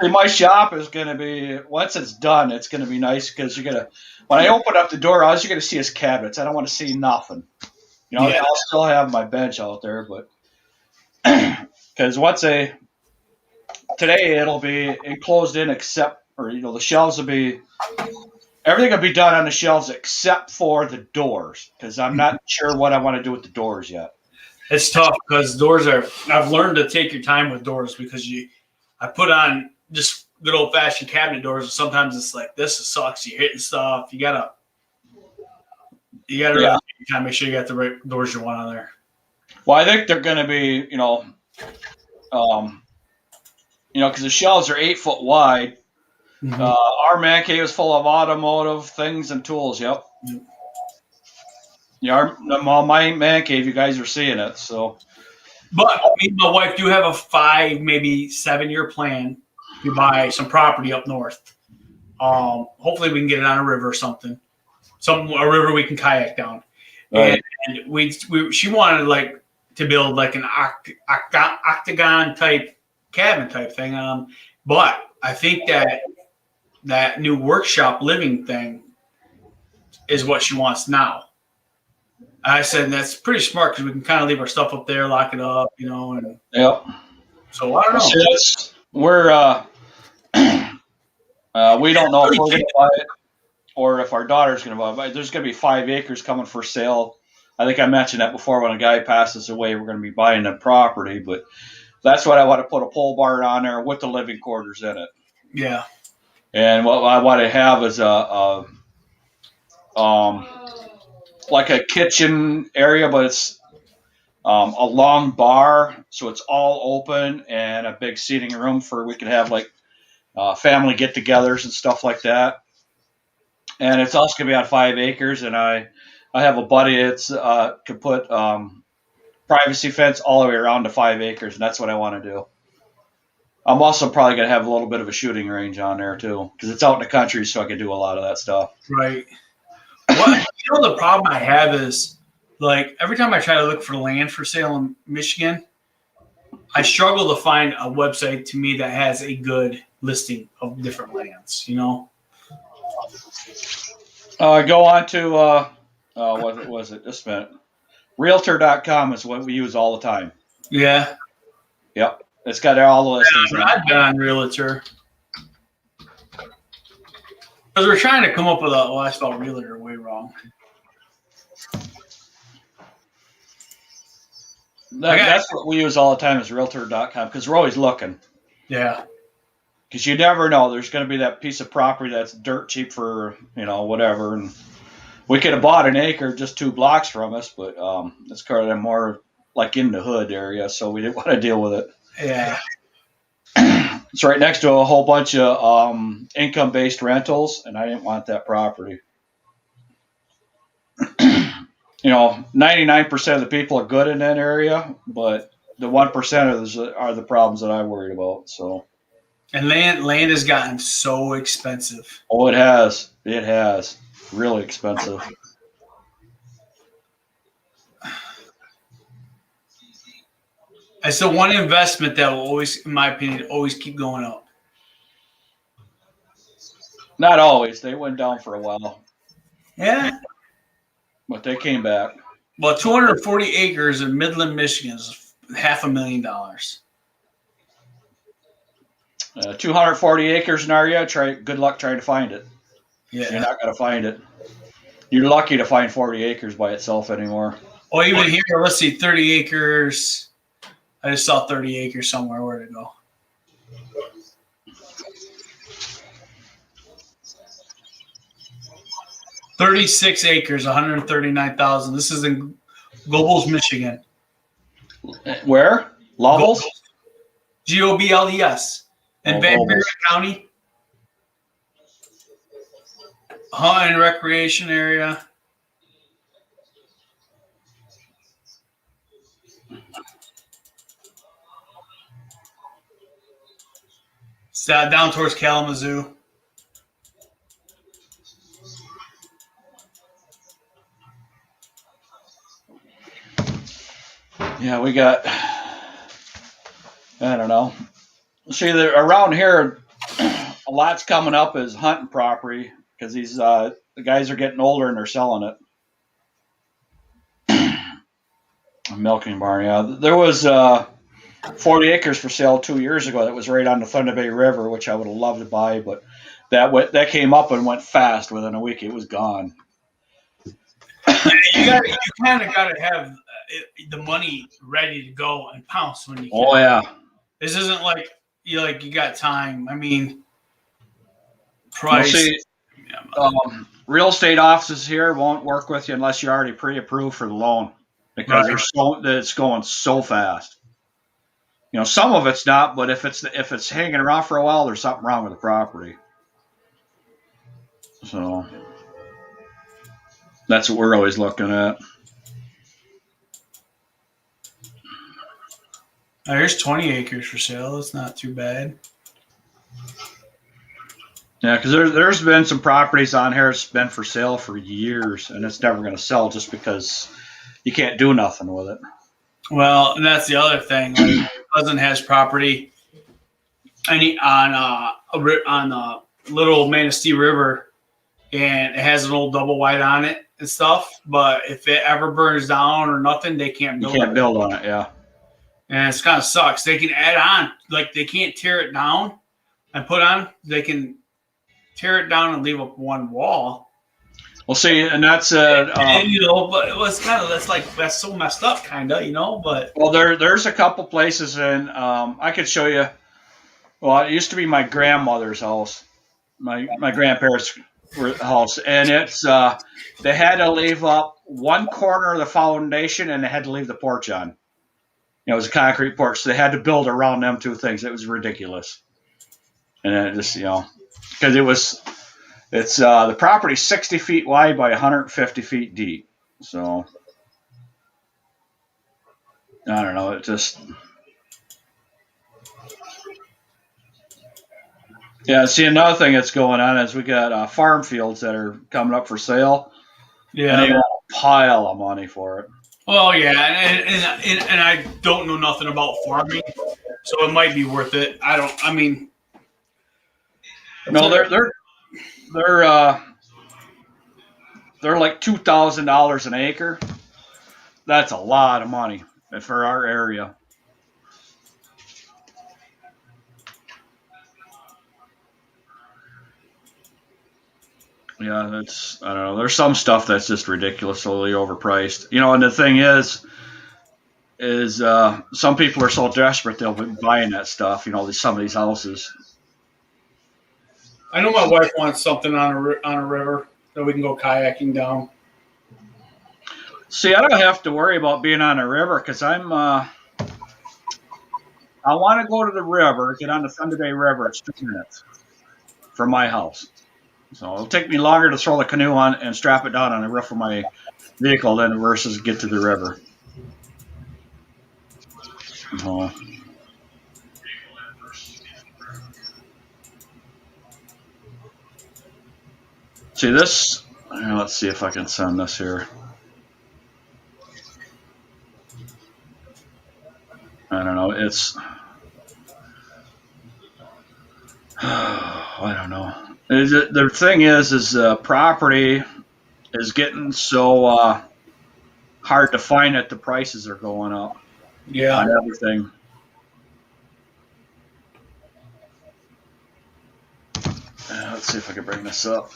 My shop is going to be, once it's done, it's going to be nice because when I open up the door, all you're going to see is cabinets. I don't want to see nothing. I'll still have my bench out there, but because today it'll be enclosed in the shelves will be, everything will be done on the shelves except for the doors, because I'm not sure what I want to do with the doors yet. It's tough because I've learned to take your time with doors, because I put on just good old fashioned cabinet doors, and sometimes it's like, this sucks. You're hitting stuff. You gotta really take your time, make sure you got the right doors you want on there. Well, I think they're going to be, because the shelves are 8 foot wide. Mm-hmm. Our man cave is full of automotive things and tools. Yep. Mm-hmm. Yeah, my man cave, you guys are seeing it. So, but me and my wife do have a 5, maybe 7-year plan to buy some property up north. Hopefully, we can get it on a river or something. A river we can kayak down. Right. And she wanted to build like an octagon type cabin type thing. But I think that new workshop living thing is what she wants now. I said that's pretty smart because we can kind of leave our stuff up there, lock it up, you know. And Yep. so I don't know. See, we're we don't know if we're going to buy it or if our daughter's going to buy it. But there's going to be 5 acres coming for sale. I think I mentioned that before. When a guy passes away, we're going to be buying the property. But that's what I want to put a pole barn on there with the living quarters in it. Yeah. And what I want to have is like a kitchen area, but it's a long bar, so it's all open, and a big seating room for we can have like family get-togethers and stuff like that. And it's also gonna be on 5 acres, and I have a buddy that's could put privacy fence all the way around to 5 acres, and that's what I want to do. I'm also probably gonna have a little bit of a shooting range on there too, because it's out in the country, so I can do a lot of that stuff. Right. What the problem I have is, like, every time I try to look for land for sale in Michigan, I struggle to find a website to me that has a good listing of different lands. You know. Go on to what was it? Just a minute. Realtor.com is what we use all the time. Yeah. Yep. It's got all the listings. I've been on Realtor. Because we're trying to come up with I spelled realtor way wrong. That's what we use all the time is realtor.com because we're always looking. Yeah. Because you never know. There's going to be that piece of property that's dirt cheap for, whatever. And we could have bought an acre just 2 blocks from us, but it's kind of more like in the hood area, so we didn't want to deal with it. Yeah. It's right next to a whole bunch of income-based rentals, and I didn't want that property. 99% of the people are good in that area, but the 1% are the problems that I worried about. So, and land has gotten so expensive. Oh, it has. It has. Really expensive. It's the one investment that will always, in my opinion, always keep going up. Not always. They went down for a while. Yeah. But they came back. Well, 240 acres in Midland, Michigan is $500,000. 240 acres in our area. Good luck trying to find it. Yeah. You're not going to find it. You're lucky to find 40 acres by itself anymore. Well, even here, let's see, 30 acres. I just saw 30 acres somewhere. Where'd it go? $36 acres, 139,000. This is in Gobles, Michigan. Where? Lovells? Gobles. In Van Buren County. Hunt and recreation area. It's down towards Kalamazoo. Yeah, we got, I don't know. See, around here, a lot's coming up as hunting property because the guys are getting older and they're selling it. A milking barn, yeah. There was 40 acres for sale 2 years ago that was right on the Thunder Bay River, which I would have loved to buy, but that came up and went fast. Within a week, it was gone. You kind of got to have the money ready to go and pounce when you can. Oh yeah. This isn't like you got time. I mean, price. Well, see, real estate offices here won't work with you unless you're already pre-approved for the loan because it's going so fast. Some of it's not, but if it's hanging around for a while, there's something wrong with the property. So that's what we're always looking at. There's 20 acres for sale. That's not too bad. Yeah, because there's been some properties on here that's been for sale for years, and it's never going to sell just because you can't do nothing with it. Well, and that's the other thing. Like, my cousin has property on Little Manistee River, and it has an old double wide on it. and stuff. But if it ever burns down or nothing, they can't build. You can't build on it, yeah. And it's kind of sucks. They can add on, like they can't tear it down and put on. They can tear it down and leave up one wall. Well, see, and that's and, you know, but it was kind of that's so messed up, kind of, you know. But well, there's a couple places, and I could show you. Well, it used to be my grandmother's house, my grandparents' house, and it's they had to leave up one corner of the foundation, and they had to leave the porch on. You know, it was a concrete porch, so they had to build around them two things. It was ridiculous, and it just, you know, because it's the property's 60 feet wide by 150 feet deep. So I don't know. It just, yeah. See, another thing that's going on is we got farm fields that are coming up for sale. yeah, And they got a pile of money for it. well, yeah, and I don't know nothing about farming, so it might be worth it. I mean, no, they're like $2,000 an acre. That's a lot of money for our area. Yeah, that's, I don't know. There's some stuff that's just ridiculously overpriced. You know, and the thing is some people are so desperate they'll be buying that stuff. You know, some of these houses. I know my wife wants something on a river that we can go kayaking down. See, I don't have to worry about being on a river because I want to go to the river, get on the Thunder Bay River. It's 2 minutes from my house. So it'll take me longer to throw the canoe on and strap it down on the roof of my vehicle than versus get to the river. See this? Let's see if I can send this here. I don't know. It's I don't know. The thing is property is getting so hard to find that the prices are going up. Yeah, on everything. Let's see if I can bring this up.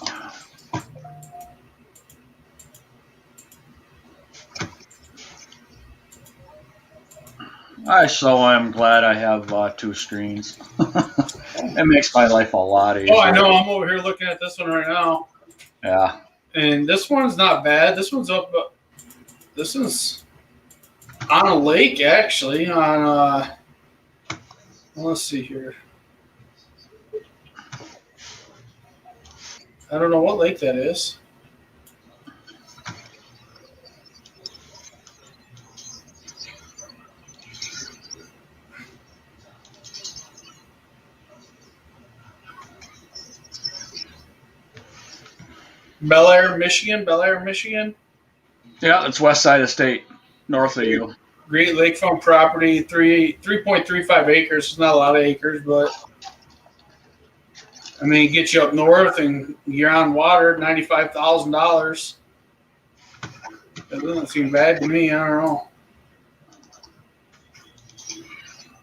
I'm glad I have 2 screens. It makes my life a lot easier. Oh, I know. I'm over here looking at this one right now. Yeah. And this one's not bad. This one's up. This is on a lake, actually. Let's see here. I don't know what lake that is. Bel Air, Michigan. Yeah, it's west side of state, north of you. Great lakefront property, 3.35 acres. It's not a lot of acres, but I mean, it gets you up north and you're on water, $95,000. That doesn't seem bad to me. I don't know.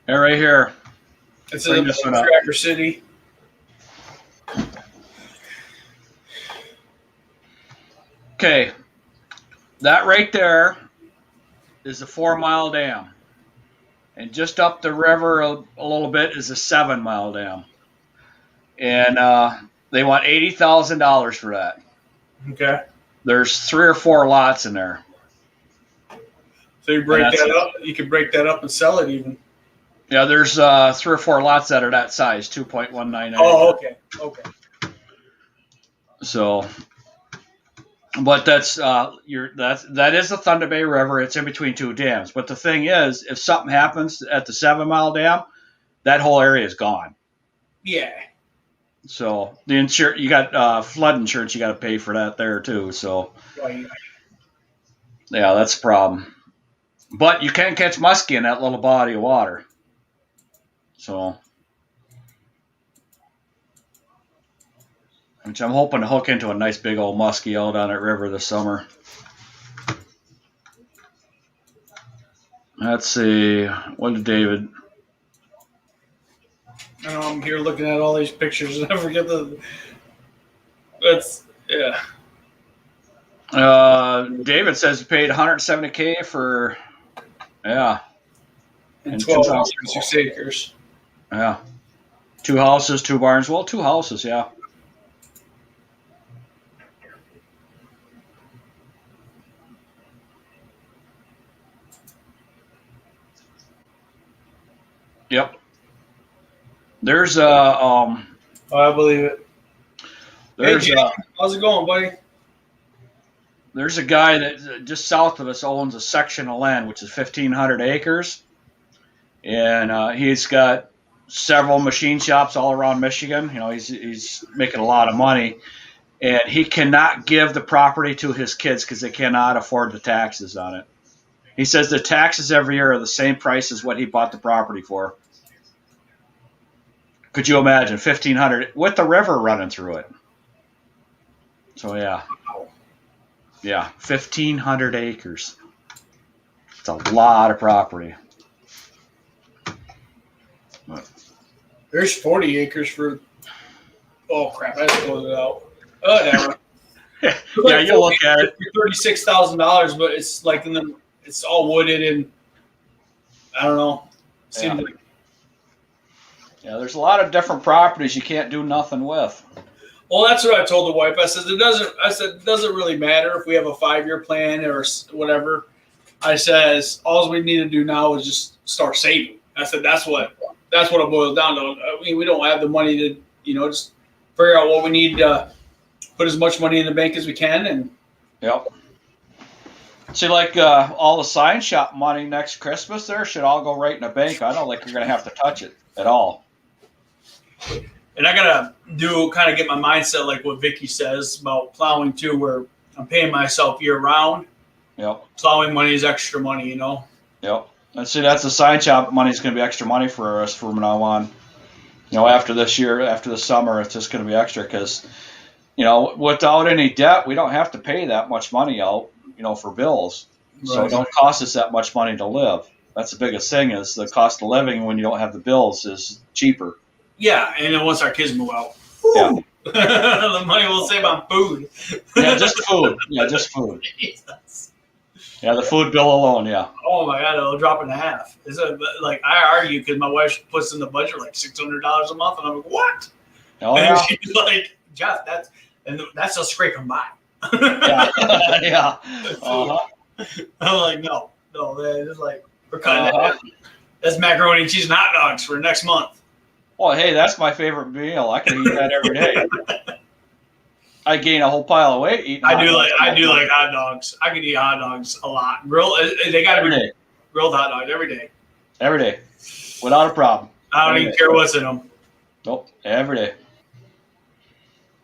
Yeah, right here. It's in Tracker City. Okay, that right there is a 4-mile dam. And just up the river a little bit is a 7-mile dam. And they want $80,000 for that. Okay. There's 3 or 4 lots in there. So you break that up. You can break that up and sell it even. Yeah, there's 3 or 4 lots that are that size, 2.19. Oh, okay. Okay. So, but that is the Thunder Bay River. It's in between 2 dams. But the thing is, if something happens at the 7-mile dam, that whole area is gone. Yeah. So the you got flood insurance, you got to pay for that there too. So Right. Yeah, that's a problem. But you can catch muskie in that little body of water. So which I'm hoping to hook into a nice big old muskie out on that river this summer. Let's see. What did David? I know I'm here looking at all these pictures and I forget the. That's yeah. David says he paid $170K for, and 12.6 acres. Yeah, 2 houses, 2 barns. Well, 2 houses, yeah. Yep. There's I believe it. There's hey, Jim, how's it going, buddy? There's a guy that just south of us owns a section of land, which is 1,500 acres. And he's got several machine shops all around Michigan. You know, he's making a lot of money. And he cannot give the property to his kids because they cannot afford the taxes on it. He says the taxes every year are the same price as what he bought the property for. Could you imagine 1,500 with the river running through it? So yeah, 1,500 acres. It's a lot of property. There's 40 acres for. Oh crap! I just closed it out. Whatever. Yeah, you'll look at it. $36,000, but it's like it's all wooded and I don't know. Seems like. Yeah, there's a lot of different properties you can't do nothing with. Well, that's what I told the wife. I said it doesn't really matter if we have a 5-year plan or whatever. I says all we need to do now is just start saving. I said that's what it boils down to. I mean, we don't have the money to just figure out what we need to put as much money in the bank as we can. And yep. See, like all the sign shop money next Christmas there should all go right in a bank. I don't think you're going to have to touch it at all. And I gotta get my mindset like what Vicky says about plowing too, where I'm paying myself year round. Yep. Plowing money is extra money, Yep. And see, that's the sign shop money is going to be extra money for us from now on. After this year, after the summer, it's just going to be extra because, without any debt, we don't have to pay that much money out, for bills. Right. So it don't cost us that much money to live. That's the biggest thing is the cost of living when you don't have the bills is cheaper. Yeah, and then once our kids move out, yeah. the money we'll save on food. Yeah, just food. Yeah, just food. Jesus. Yeah, the food bill alone, yeah. Oh my God, it'll drop in half. It's like I argue because my wife puts in the budget like $600 a month, and I'm like, what? Oh, and yeah. she's like, Jeff, that's a scraping by. Yeah, yeah. Uh-huh. I'm like, no, it's like we're cutting it down. That's macaroni and cheese and hot dogs for next month. Well, hey, that's my favorite meal. I can eat that every day. I gain a whole pile of weight eating. I do like hot dogs. I can eat hot dogs a lot. They got to be grilled hot dogs every day. Every day, without a problem. I don't even care what's in them. Nope, every day.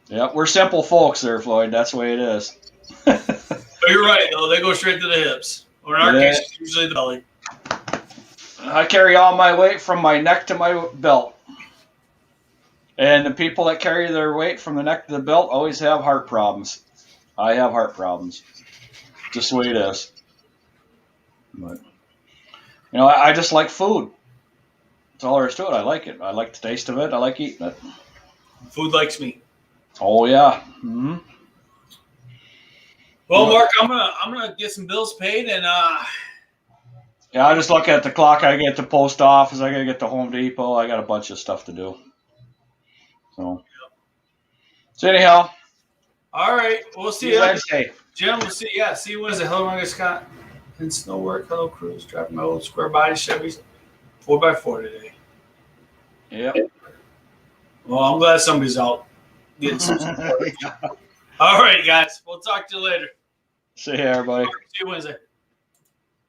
Yeah, we're simple folks there, Floyd. That's the way it is. But you're right, though. They go straight to the hips. Or in our case, it's usually the belly. I carry all my weight from my neck to my belt. And the people that carry their weight from the neck to the belt always have heart problems. I have heart problems. Just the way it is. But, I just like food. That's all there is to it. I like it. I like the taste of it. I like eating it. Food likes me. Oh, yeah. Mm-hmm. Well, Mark, I'm gonna get some bills paid and yeah, I just look at the clock. I get to the post office. I gotta get to Home Depot. I got a bunch of stuff to do. So anyhow. All right. We'll see you Wednesday. Jim, we'll see. Yeah, see you Wednesday. Hello, Marcus Scott. And snow work. Hello, Cruz. Driving my old square body Chevys 4x4 today. Yep. Well, I'm glad somebody's out getting some support. All right, guys. We'll talk to you later. See you, everybody. See you Wednesday.